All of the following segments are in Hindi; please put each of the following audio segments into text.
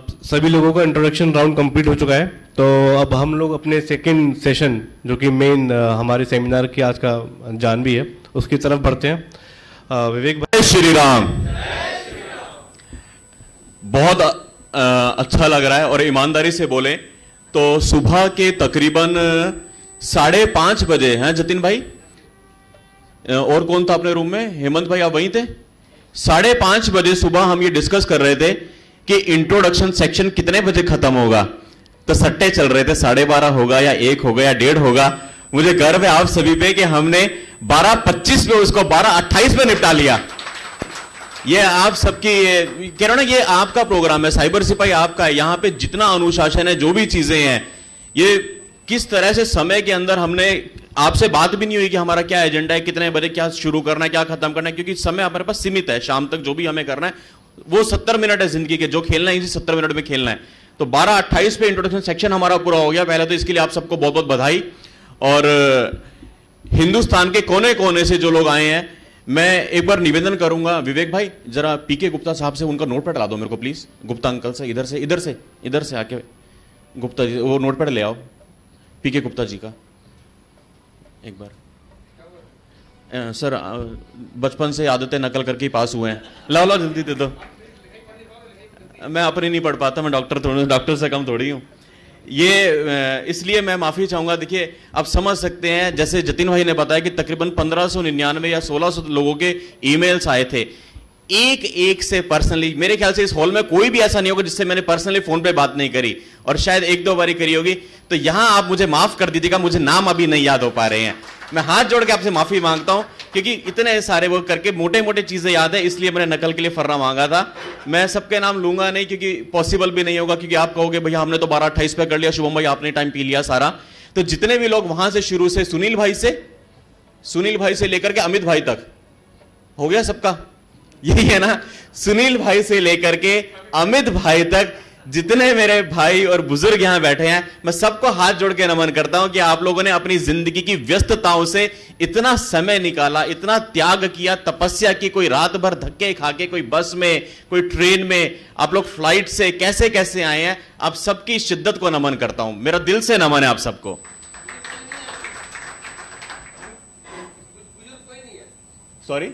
अब सभी लोगों का इंट्रोडक्शन राउंड कंप्लीट हो चुका है, तो अब हम लोग अपने सेकंड सेशन जो कि मेन हमारे सेमिनार की आज का जान भी है उसकी तरफ बढ़ते हैं। विवेक भाई। श्री राम। बहुत अच्छा लग रहा है और ईमानदारी से बोले तो सुबह के तकरीबन 5:30 बजे हैं जतिन भाई, और कौन था अपने रूम में? हेमंत भाई आप वहीं थे? 5:30 बजे सुबह हम ये डिस्कस कर रहे थे कि इंट्रोडक्शन सेक्शन कितने बजे खत्म होगा, तो सट्टे चल रहे थे 12:30 होगा या 1 होगा या 1:30 होगा। मुझे गर्व है आप सभी पे कि हमने 12:25 पे उसको 12:28 पे निपटा लिया। ये आप सबकी कह रहा हूं ना, ये आपका प्रोग्राम है, साइबर सिपाही आपका है। यहां पे जितना अनुशासन है, जो भी चीजें हैं, ये किस तरह से समय के अंदर हमने आपसे बात भी नहीं हुई कि हमारा क्या एजेंडा है, कितने बजे क्या शुरू करना है, क्या खत्म करना है, क्योंकि समय हमारे पास सीमित है। शाम तक जो भी हमें करना है वो 70 मिनट है जिंदगी के, जो खेलना है इसी 70 मिनट में खेलना है। तो 12:28 पे इंट्रोडक्शन सेक्शन हमारा पूरा हो गया। पहले तो इसके लिए आप सबको बहुत बहुत बधाई। और हिंदुस्तान के कोने कोने से जो लोग आए हैं, मैं एक बार निवेदन करूंगा, विवेक भाई जरा पीके गुप्ता साहब से उनका नोट पैड ला दो मेरे को प्लीज। गुप्ता अंकल से इधर से आके गुप्ता जी वो नोट पैड ले आओ, पीके गुप्ता जी का एक बार। सर बचपन से आदतें नकल करके ही पास हुए हैं। लाओ जल्दी दे दो। मैं अपनी नहीं पढ़ पाता, मैं डॉक्टर से कम थोड़ी हूं। ये इसलिए मैं माफी चाहूंगा। देखिए आप समझ सकते हैं, जैसे जतिन भाई ने बताया कि तकरीबन 1599 या 1600 लोगों के ईमेल्स आए थे। एक से पर्सनली, मेरे ख्याल से इस हॉल में कोई भी ऐसा नहीं होगा जिससे मैंने पर्सनली फोन पे बात नहीं करी, और शायद 1-2 बारी करी होगी। तो यहां आप मुझे माफ कर दीजिएगा, मुझे नाम अभी नहीं याद हो पा रहे हैं। मैं हाथ जोड़ के आपसे माफी मांगता हूं, क्योंकि इतने सारे वो करके मोटे मोटे चीजें याद है, इसलिए मैंने नकल के लिए फर्रा मांगा था। मैं सबके नाम लूंगा नहीं, क्योंकि पॉसिबल भी नहीं होगा, क्योंकि आप कहोगे भैया हमने तो 12:28 पे कर लिया, शुभम भाई आपने टाइम पी लिया सारा। तो जितने भी लोग वहां से शुरू से सुनील भाई से लेकर के अमित भाई तक हो गया सबका, यही है ना? सुनील भाई से लेकर के अमित भाई तक जितने मेरे भाई और बुजुर्ग यहां बैठे हैं, मैं सबको हाथ जोड़ के नमन करता हूं कि आप लोगों ने अपनी जिंदगी की व्यस्तताओं से इतना समय निकाला, इतना त्याग किया, तपस्या की। कोई रात भर धक्के खा के, कोई बस में, कोई ट्रेन में, आप लोग फ्लाइट से कैसे कैसे आए हैं। आप सबकी शिद्दत को नमन करता हूं, मेरा दिल से नमन है आप सबको। सॉरी,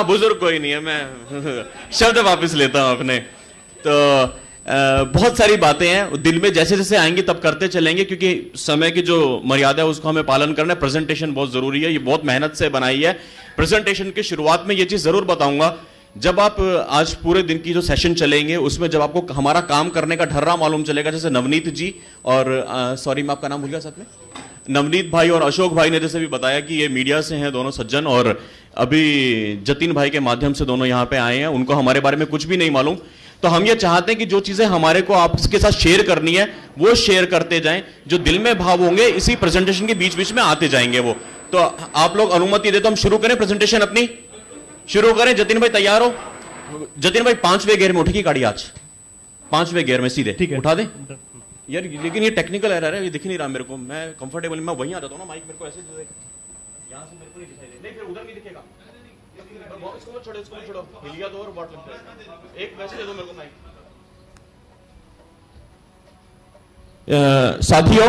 बुजुर्ग कोई नहीं है, मैं शब्द वापस लेता हूं अपने। तो बहुत सारी बातें हैं दिल में, जैसे जैसे आएंगे तब करते चलेंगे, क्योंकि समय की जो मर्यादा है उसको हमें पालन करना है। प्रेजेंटेशन बहुत जरूरी है, ये बहुत मेहनत से बनाई है। प्रेजेंटेशन की शुरुआत में ये चीज जरूर बताऊंगा, जब आप आज पूरे दिन की जो सेशन चलेंगे उसमें जब आपको हमारा काम करने का ढर्रा मालूम चलेगा, जैसे नवनीत जी और सॉरी मैं आपका नाम भूल गया साथ में, नवनीत भाई और अशोक भाई ने जैसे भी बताया कि ये मीडिया से हैं दोनों सज्जन, और अभी जतिन भाई के माध्यम से दोनों यहां पे आए हैं, उनको हमारे बारे में कुछ भी नहीं मालूम। तो हम ये चाहते हैं कि जो चीजें हमारे को आपके साथ शेयर करनी है वो शेयर करते जाएं, जो दिल में भाव होंगे इसी प्रेजेंटेशन के बीच बीच में आते जाएंगे वो। तो आप लोग अनुमति दे तो हम शुरू करें, प्रेजेंटेशन अपनी शुरू करें। जतिन भाई तैयार हो? जतिन भाई 5वें गियर में उठेगी गाड़ी, आज 5वें गियर में सीधे उठा दे यार। लेकिन ये टेक्निकल एरर है, ये दिख नहीं रहा मेरे को। मैं कंफर्टेबल, मैं वहीं आ जाता हूँ ना, माइक मेरे को ऐसे यहाँ से मेरे को नहीं दिखाई दे, फिर उधर नहीं दिखेगा। इसको मत छोड़ो, इसको मत छोड़ो, हिलिया दो और बॉटल एक वैसे दे दो मेरे को माइक। साथियों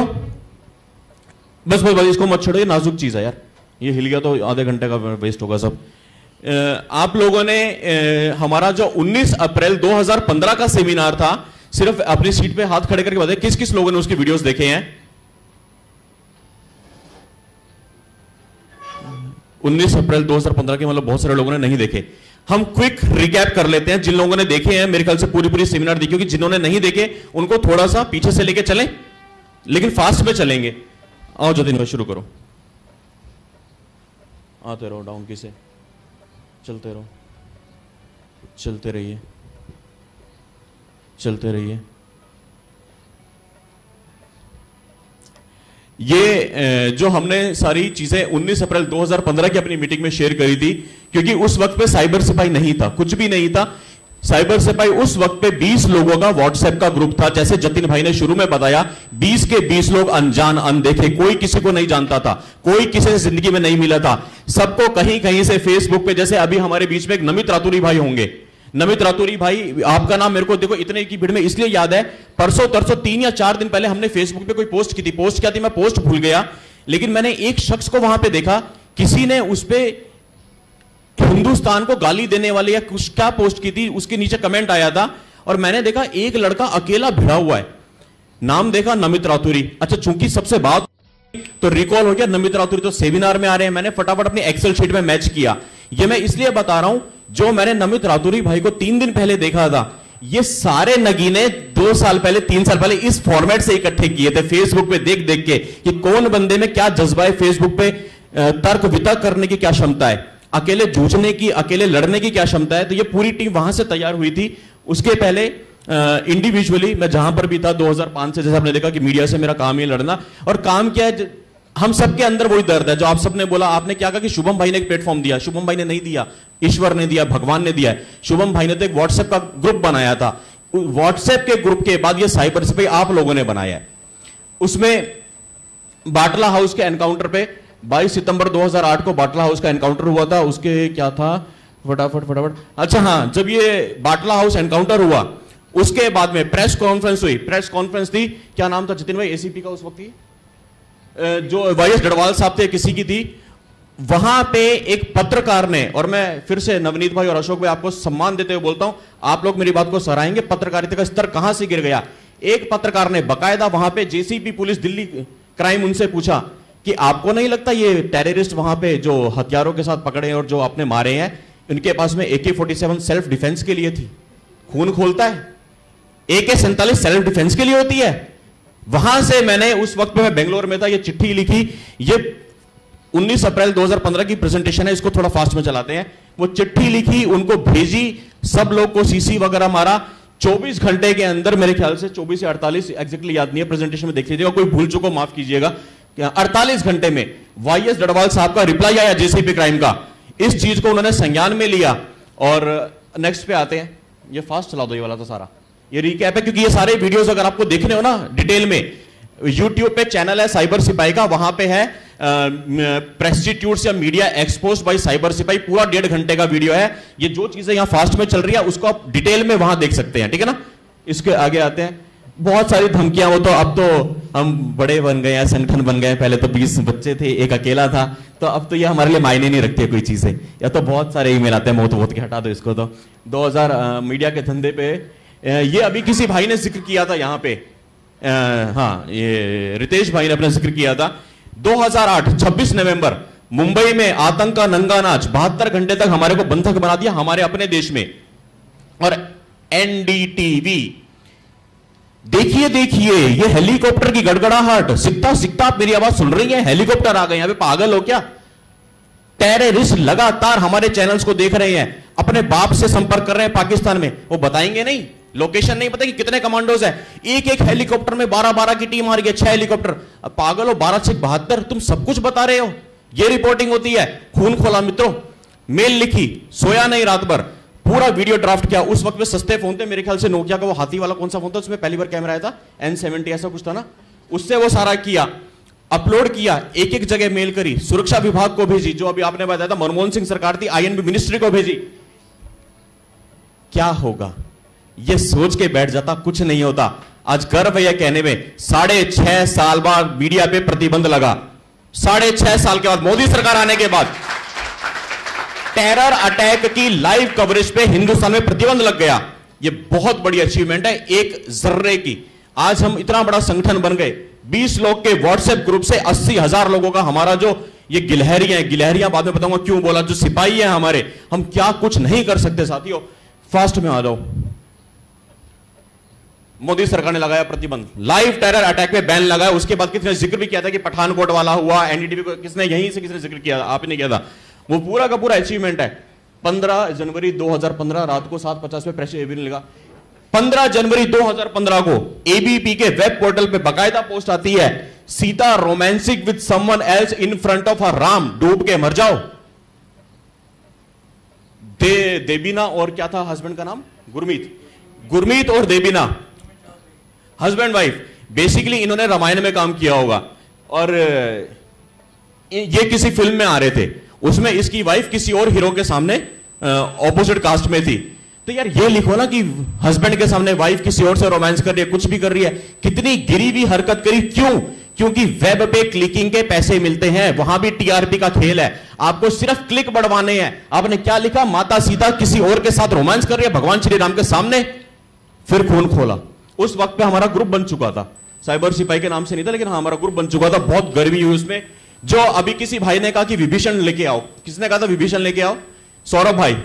बस इसको मत छोड़ो, ये नाजुक चीज है यार, ये हिल गया तो आधे घंटे का वेस्ट होगा सब। आप लोगों ने हमारा जो 19 अप्रैल 2015 का सेमिनार था, सिर्फ अपनी सीट पे हाथ खड़े करके बताइए किस किस लोगों ने उसके वीडियोस देखे हैं। 19 अप्रैल 2015 के मतलब बहुत सारे लोगों ने नहीं देखे। हम क्विक रिकैप कर लेते हैं। जिन लोगों ने देखे हैं मेरे ख्याल से पूरी सेमिनार देखी होगी, जिन्होंने नहीं देखे उनको थोड़ा सा पीछे से लेके चलें, लेकिन फास्ट में चलेंगे। आओ जतिन भाई शुरू करो। आते रहो, डाउन की से चलते रहो, चलते रहिए, चलते रहिए। ये जो हमने सारी चीजें 19 अप्रैल 2015 की अपनी मीटिंग में शेयर करी थी, क्योंकि उस वक्त पे साइबर सिपाही नहीं था, कुछ भी नहीं था। साइबर सिपाही उस वक्त पे 20 लोगों का व्हाट्सएप का ग्रुप था। जैसे जतिन भाई ने शुरू में बताया, 20 के 20 लोग अनजान अनदेखे, कोई किसी को नहीं जानता था, कोई किसी से जिंदगी में नहीं मिला था। सबको कहीं कहीं से फेसबुक पे, जैसे अभी हमारे बीच में एक नमित रातुरी भाई होंगे, नमित रातूरी भाई, आपका नाम मेरे को देखो इतने की भीड़ में इसलिए याद है, परसों तरसों 3 या 4 दिन पहले हमने फेसबुक पे कोई पोस्ट की थी। पोस्ट क्या थी मैं पोस्ट भूल गया, लेकिन मैंने एक शख्स को वहां पे देखा, किसी ने उस पे हिंदुस्तान को गाली देने वाले या कुछ क्या पोस्ट की थी, उसके नीचे कमेंट आया था और मैंने देखा एक लड़का अकेला भिड़ा हुआ है, नाम देखा नमित रातूरी। अच्छा, चूंकि सबसे बात तो रिकॉल हो गया, नमित रातूरी तो सेमिनार में आ रहे हैं, मैंने फटाफट अपनी एक्सेल शीट में मैच किया। ये मैं इसलिए बता रहा हूं, जो मैंने नमित रातूरी भाई को 3 दिन पहले देखा था, ये सारे नगीने 2 साल पहले 3 साल पहले इस फॉर्मेट से इकट्ठे किए थे, फेसबुक पे देख देख के कि कौन बंदे में क्या जज्बा है, फेसबुक पे तर्क वितर्क करने की क्या क्षमता है, अकेले जूझने की, अकेले लड़ने की क्या क्षमता है। तो ये पूरी टीम वहां से तैयार हुई थी। उसके पहले इंडिविजुअली मैं जहां पर भी था 2005 से, जैसे आपने देखा कि मीडिया से मेरा काम ही लड़ना, और काम क्या है, हम सबके अंदर वही दर्द है जो आप सबने बोला। आपने क्या कहा कि शुभम भाई ने एक प्लेटफॉर्म दिया, शुभम भाई ने नहीं दिया, ईश्वर ने दिया, भगवान ने दिया है। शुभम भाई ने तो एक व्हाट्सएप का ग्रुप बनाया था, व्हाट्सएप के ग्रुप के बाद ये साइबर सिपाही आप लोगों ने बनाया है। उसमें बाटला हाउस के एनकाउंटर पे 22 सितंबर 2008 को बाटला हाउस का एनकाउंटर हुआ था। उसके क्या था, फटाफट, अच्छा हाँ, जब ये बाटला हाउस एनकाउंटर हुआ उसके बाद में प्रेस कॉन्फ्रेंस हुई। प्रेस कॉन्फ्रेंस थी, क्या नाम था जितिन भाई एसीपी का उस वक्त थी, जो वाईएस डडवाल साहब थे, किसी की थी। वहां पे एक पत्रकार ने, और मैं फिर से नवनीत भाई और अशोक भाई आपको सम्मान देते हुए बोलता हूं, आप लोग मेरी बात को सराहेंगे, पत्रकारिता का स्तर कहां से गिर गया। एक पत्रकार ने बकायदा वहां पे जेसीपी पुलिस दिल्ली क्राइम उनसे पूछा कि आपको नहीं लगता ये टेररिस्ट वहां पे जो हथियारों के साथ पकड़े और जो आपने मारे हैं, इनके पास में AK-47 सेल्फ डिफेंस के लिए थी, खून खोलता है, AK-47 सेल्फ डिफेंस के लिए होती है। वहां से मैंने, उस वक्त में मैं बेंगलोर में था, ये चिट्ठी लिखी। ये 19 अप्रैल 2015 की प्रेजेंटेशन है, इसको थोड़ा फास्ट में चलाते हैं। वो चिट्ठी लिखी, उनको भेजी, सब लोग को सीसी वगैरह मारा। 24 घंटे के अंदर, मेरे ख्याल से 24 या 48, एग्जैक्टली याद नहीं है, प्रेजेंटेशन में देख लीजिएगा, कोई भूल चुको माफ कीजिएगा। 48 घंटे में वाईएस डडवाल साहब का रिप्लाई आया जेसीपी क्राइम का। इस चीज को उन्होंने संज्ञान में लिया। और नेक्स्ट पे आते हैं, ये फास्ट चला दो, ये वाला तो सारा ये रिकैप है, क्योंकि ये सारे वीडियोस अगर आपको देखने हो ना डिटेल में, यूट्यूब पे चैनल है साइबर सिपाही का, वहां पे है प्रेस्टिट्यूट्स या मीडिया एक्सपोज्ड बाय साइबर सिपाही, पूरा 1.5 घंटे का वीडियो है। ये जो चीजें यहां फास्ट में चल रही है उसको आप डिटेल में वहां देख सकते हैं, ठीक है ना। इसके आगे आते हैं, बहुत सारी धमकियां, वो तो अब तो हम बड़े बन गए हैं, संगठन बन गए, पहले तो 20 बच्चे थे, एक अकेला था, तो अब तो ये हमारे लिए मायने नहीं रखती है कोई चीजें। या तो बहुत सारे ईमेल आते हैं, बहुत बहुत के हटा दो इसको। तो 2000 मीडिया के धंधे पे, ये अभी किसी भाई ने जिक्र किया था यहाँ पे, हाँ ये रितेश भाई ने अपना जिक्र किया था। 2008 26 नवंबर मुंबई में आतंक का नंगा नाच, 72 घंटे तक हमारे को बंधक बना दिया हमारे अपने देश में। और NDTV, देखिए ये हेलीकॉप्टर की गड़गड़ाहट, सिकता सिकता आप मेरी आवाज सुन रही है, हेलीकॉप्टर आ गए, यहां पे पागल हो क्या। टेररिस्ट लगातार हमारे चैनल्स को देख रहे हैं, अपने बाप से संपर्क कर रहे हैं पाकिस्तान में, वो बताएंगे नहीं, लोकेशन नहीं पता कि कितने कमांडोज है। एक हेलीकॉप्टर में 12 की टीम आ रही है, 6 हेलीकॉप्टर। अब पागल हो, 12 से 72, तुम सब कुछ बता रहे हो। ये रिपोर्टिंग होती है। खून खोला मित्रों, मेल लिखी, सोया नहीं रात भर, पूरा वीडियो ड्राफ्ट किया। उस वक्त में सस्ते फोन थे, मेरे ख्याल से नोकिया का वो हाथी वाला कौन सा फोन था, उसमें पहली बार कैमरा आया था, N70 ऐसा कुछ था ना, उससे वो सारा किया, अपलोड किया, एक एक जगह मेल करी, सुरक्षा विभाग को भेजी, जो अभी आपने बताया था मनमोहन सिंह सरकार थी, INB मिनिस्ट्री को भेजी। क्या होगा ये सोच के बैठ जाता, कुछ नहीं होता। आज गर्व है यह कहने में, 6.5 साल बाद मीडिया पे प्रतिबंध लगा, 6.5 साल के बाद, मोदी सरकार आने के बाद टेरर अटैक की लाइव कवरेज पे हिंदुस्तान में प्रतिबंध लग गया। ये बहुत बड़ी अचीवमेंट है एक जर्रे की। आज हम इतना बड़ा संगठन बन गए, 20 लोग के व्हाट्सएप ग्रुप से 80,000 लोगों का हमारा जो ये गिलहरियां, गिलहरियां बाद में बताऊंगा क्यों बोला, जो सिपाही हैं हमारे, हम क्या कुछ नहीं कर सकते साथियों। फास्ट में आ जाओ। मोदी सरकार ने लगाया प्रतिबंध, लाइव टेरर अटैक पे बैन लगाया। उसके बाद किसने जिक्र भी किया था कि पठानकोट वाला हुआ, NDTV को किसने, यहीं से किसने जिक्र किया, आपने किया था। वो पूरा का पूरा अचीवमेंट है। 15 जनवरी 2015 रात को 7:50 पे प्रेस एबी ने लगा। 15 जनवरी 2015 को ABP के वेब पोर्टल पे बकायदा पोस्ट आती है, Sita romancing with someone else in front of her Ram, डूब के मर जाओ। देबीना और क्या था हस्बैंड का नाम, गुरमीत और देबीना, हस्बैंड वाइफ। बेसिकली इन्होंने रामायण में काम किया होगा और ये किसी फिल्म में आ रहे थे, उसमें इसकी वाइफ किसी और हीरो के सामने ऑपोजिट कास्ट में थी। तो यार ये लिखो ना कि हस्बैंड के सामने वाइफ किसी और से रोमांस कर रही है, कुछ भी कर रही है, कितनी गिरी हुई हरकत करी, क्यों? क्योंकि वेब पे क्लिकिंग के पैसे मिलते हैं, वहां भी टीआरपी का खेल है, आपको सिर्फ क्लिक बढ़वाने हैं। आपने क्या लिखा, माता सीता किसी और के साथ रोमांस कर रही है भगवान श्री राम के सामने, फिर खून खोला। उस वक्त पे हमारा ग्रुप बन चुका था, साइबर सिपाही के नाम से नहीं था, लेकिन हाँ हमारा ग्रुप बन चुका था। बहुत गर्मी हुई उसमें। जो अभी किसी भाई ने कहा कि विभीषण लेके आओ, किसने कहा था विभीषण लेके आओ? सौरभ भाई,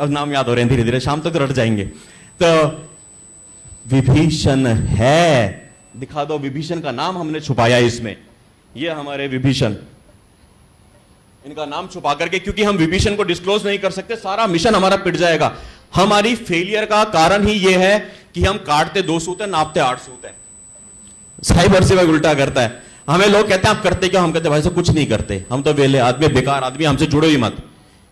नाम याद हो रहे हैं धीरे धीरे, शाम तक तो रट जाएंगे। तो विभीषण है, दिखा दो विभीषण का नाम हमने छुपाया इसमें, ये हमारे विभीषण, इनका नाम छुपा करके, क्योंकि हम विभीषण को डिस्क्लोज नहीं कर सकते, सारा मिशन हमारा पिट जाएगा। हमारी फेलियर का कारण ही यह है कि हम काटते 2 सूत है, नापते 8 सूत है। साइबर से वह उल्टा करता है। हमें लोग कहते हैं आप करते क्या? हम कहते हैं भाई साहब कुछ नहीं करते, हम तो वेले आदमी, बेकार आदमी, हमसे जुड़ो ही मत।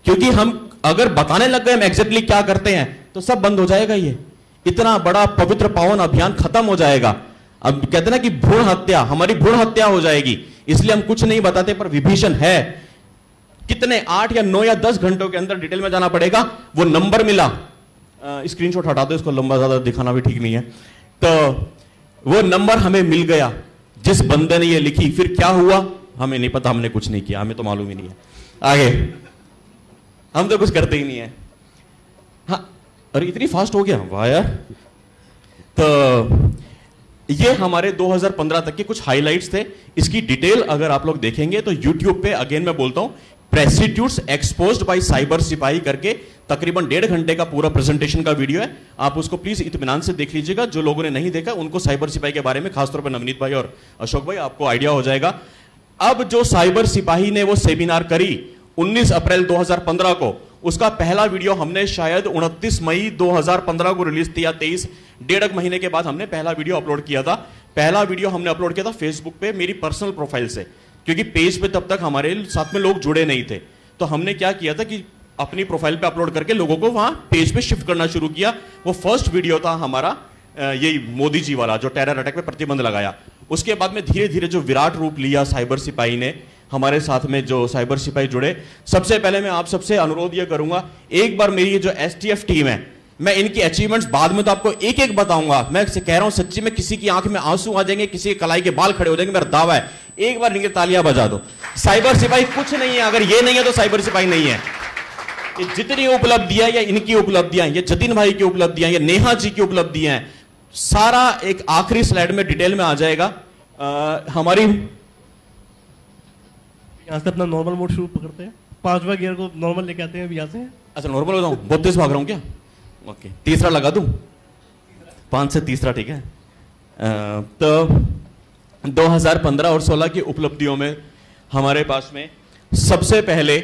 क्योंकि हम अगर बताने लग गए हम एग्जैक्टली क्या करते हैं तो सब बंद हो जाएगा। ये इतना बड़ा पवित्र पावन अभियान खत्म हो जाएगा। अब कहते हैं ना कि भ्रूण हत्या, हमारी भ्रूण हत्या हो जाएगी, इसलिए हम कुछ नहीं बताते। पर विभीषण है, कितने 8 या 9 या 10 घंटों के अंदर डिटेल में जाना पड़ेगा। वो नंबर मिला, स्क्रीनशॉट हटा दो इसको, लंबा ज्यादा दिखाना भी ठीक नहीं है। तो वो नंबर हमें मिल गया जिस बंदे ने ये लिखी। फिर क्या हुआ हमें नहीं पता, हमने कुछ नहीं किया, हमें तो मालूम ही नहीं है। आगे हम तो कुछ करते ही नहीं है। हाँ, अरे इतनी फास्ट हो गया, वाह यार। तो ये हमारे 2015 तक के कुछ हाइलाइट्स थे। इसकी डिटेल अगर आप लोग देखेंगे तो YouTube पे, अगेन मैं बोलता हूं, प्रेस्टिट्यूट्स एक्सपोज्ड बाय साइबर सिपाही करके तकरीबन 1.5 घंटे का पूरा प्रेजेंटेशन का वीडियो है। आप उसको प्लीज इत्मीनान से देख लीजिएगा। जो लोगों ने नहीं देखा उनको साइबर सिपाही के बारे में, खासतौर पर नवनीत भाई और अशोक भाई, आपको आइडिया हो जाएगा। अब जो साइबर सिपाही ने वो सेमिनार करी 19 अप्रैल 2015 को, उसका पहला वीडियो हमने शायद 29 मई 2015 को रिलीज किया। 1.5 महीने के बाद हमने पहला वीडियो अपलोड किया था। पहला वीडियो हमने अपलोड किया था फेसबुक पे, मेरी पर्सनल प्रोफाइल से, क्योंकि पेज पे तब तक हमारे साथ में लोग जुड़े नहीं थे। तो हमने क्या किया था कि अपनी प्रोफाइल पे अपलोड करके लोगों को वहां पेज पे शिफ्ट करना शुरू किया। वो फर्स्ट वीडियो था हमारा, यही मोदी जी वाला, जो टेरर अटैक पे प्रतिबंध लगाया। उसके बाद में धीरे धीरे जो विराट रूप लिया साइबर सिपाही ने, हमारे साथ में जो साइबर सिपाही जुड़े। सबसे पहले मैं आप सबसे अनुरोध यह करूंगा, एक बार मेरी जो एसटीएफ टीम है, मैं इनकी अचीवमेंट्स बाद में तो आपको एक एक बताऊंगा। मैं कह रहा हूं सच्ची में, किसी की आंख में आंसू आ जाएंगे, किसी के कलाई के बाल खड़े हो जाएंगे, मेरा दावा है। एक बार इनके तालियां बजा दो। साइबर सिपाही कुछ नहीं है, अगर ये नहीं है तो साइबर सिपाही नहीं है। ये जितनी उपलब्धियां, या इनकी उपलब्धियां, ये जतिन भाई की उपलब्धियां, या नेहा जी की उपलब्धियां, सारा एक आखिरी स्लाइड में डिटेल में आ जाएगा। हमारी यहाँ से अपना नॉर्मल मोड शुरू करते हैं, 5वां गियर को नॉर्मल लेके आते हैं अभी यहाँ से। अच्छा नॉर्मल हो जाऊं, बहुत तेज भाग रहा हूं क्या? ओके, तीसरा लगा दूं, 5 से तीसरा, ठीक है। तो 2015 और 16 की उपलब्धियों में हमारे पास में सबसे पहले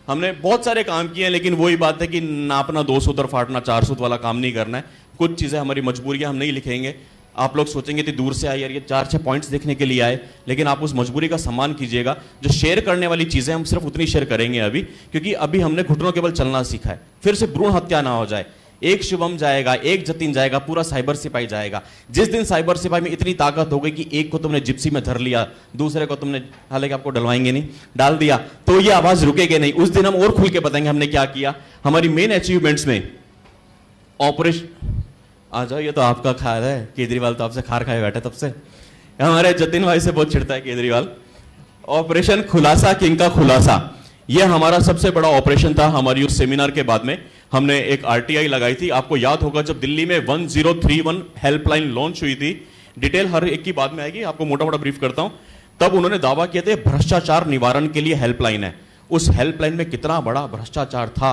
हमने बहुत सारे काम किए हैं, लेकिन वही बात है कि नापना 2 सूत और फाटना 4 सूत वाला काम नहीं करना है। कुछ चीजें हमारी मजबूरियां हम नहीं लिखेंगे। आप लोग सोचेंगे कि दूर से आए यार, ये 4-6 पॉइंट्स देखने के लिए आए, लेकिन आप उस मजबूरी का सम्मान कीजिएगा। जो शेयर करने वाली चीजें हम सिर्फ उतनी शेयर करेंगे अभी, क्योंकि अभी हमने घुटनों केवल चलना सीखा है। फिर से भ्रूण हत्या ना हो जाए। एक शुभम जाएगा, एक जतिन जाएगा, पूरा साइबर सिपाही जाएगा। जिस दिन साइबर सिपाही में इतनी ताकत हो गई कि एक को तुमने जिप्सी में धर लिया, दूसरे को तुमने, हालांकि आपको डलवाएंगे नहीं, डाल दिया, तो ये आवाज रुकेगी नहीं। उस दिन हम और खुल के बताएंगे हमने क्या किया। हमारी मेन अचीवमेंट्स में ऑपरेशन, आ जाओ, ये तो आपका खार है, केजरीवाल तो आपसे खार खाए बैठे तब से। हमारे जतिन भाई से बहुत चिढ़ता है केजरीवाल। ऑपरेशन खुलासा किंग का खुलासा, यह हमारा सबसे बड़ा ऑपरेशन था। हमारी उस सेमिनार के बाद में हमने एक आरटीआई लगाई थी। आपको याद होगा जब दिल्ली में 1031 हेल्पलाइन लॉन्च हुई थी, डिटेल हर एक की बाद में आएगी, आपको मोटा मोटा ब्रीफ करता हूं। तब उन्होंने दावा किया था भ्रष्टाचार निवारण के लिए हेल्पलाइन है। उस हेल्पलाइन में कितना बड़ा भ्रष्टाचार था,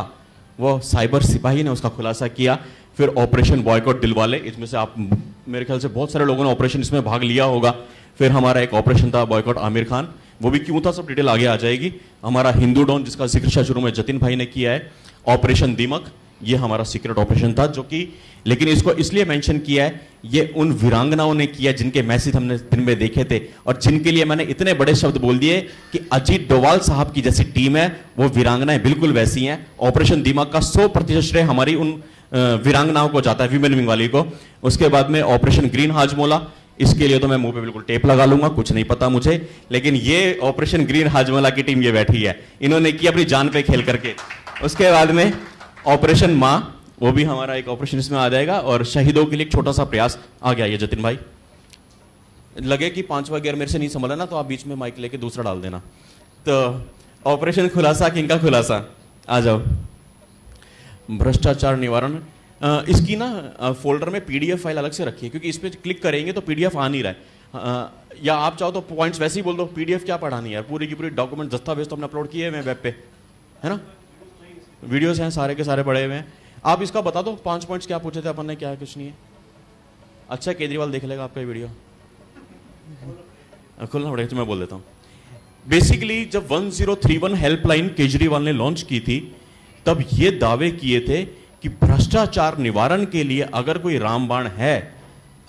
वो साइबर सिपाही ने उसका खुलासा किया। फिर ऑपरेशन बॉयकॉट दिलवाले, इसमें से आप मेरे ख्याल से बहुत सारे लोगों ने ऑपरेशन इसमें भाग लिया होगा। फिर हमारा एक ऑपरेशन था बॉयकॉट आमिर खान, वो भी क्यों था सब डिटेल आगे आ जाएगी। हमारा हिंदू डॉन, जिसका जिक्र शुरू में जतिन भाई ने किया है। ऑपरेशन दीमक, ये हमारा सीक्रेट ऑपरेशन था, जो कि, लेकिन इसको इसलिए मेंशन किया है, ये उन वीरांगनाओं ने किया जिनके मैसेज हमने दिन में देखे थे, और जिनके लिए मैंने इतने बड़े शब्द बोल दिए कि अजीत डोवाल साहब की जैसी टीम है, वो वीरांगनाएं बिल्कुल वैसी हैं। ऑपरेशन दीमक का 100% श्रेय हमारी उन वीरांगनाओं को जाता है, वीमेन विंग वाली को। उसके बाद में ऑपरेशन ग्रीन हाजमोला, इसके लिए तो मैं मुंह पे बिल्कुल टेप लगा लूंगा, कुछ नहीं पता मुझे, लेकिन ये ऑपरेशन ग्रीन हाजमोला की टीम ये बैठी है, इन्होंने की अपनी जान पे खेल करके। उसके बाद में ऑपरेशन मां, वो भी हमारा एक ऑपरेशन इसमें आ जाएगा। और शहीदों के लिए एक छोटा सा प्रयास आ गया ये जतिन भाई। लगे कि 5वां गियर मेरे से नहीं संभला ना, तो आप बीच में माइक लेके दूसरा डाल देना। तो ऑपरेशन खुलासा, किंग का खुलासा, आ जाओ। भ्रष्टाचार निवारण, इसकी ना फोल्डर में पीडीएफ फाइल अलग से रखी है, क्योंकि इस पर क्लिक करेंगे तो पीडीएफ आ नहीं रहा है। या आप चाहो तो पॉइंट्स वैसे ही बोल दो, पीडीएफ क्या पढ़ानी है, पूरी की पूरी डॉक्यूमेंट दस्तावेज तो हमने अपलोड किए हैं वेब पे, है ना, वीडियोस हैं सारे के सारे पड़े हुए हैं। आप इसका बता दो 5 पॉइंट्स क्या पूछे थे अपन ने, क्या है कुछ नहीं है। अच्छा केजरीवाल देख लेगा आपका वीडियो, खुलना पड़ेगा तो मैं बोल देता हूँ। बेसिकली जब 1031 हेल्पलाइन केजरीवाल ने लॉन्च की थी, तब ये दावे किए थे कि भ्रष्टाचार निवारण के लिए अगर कोई रामबाण है,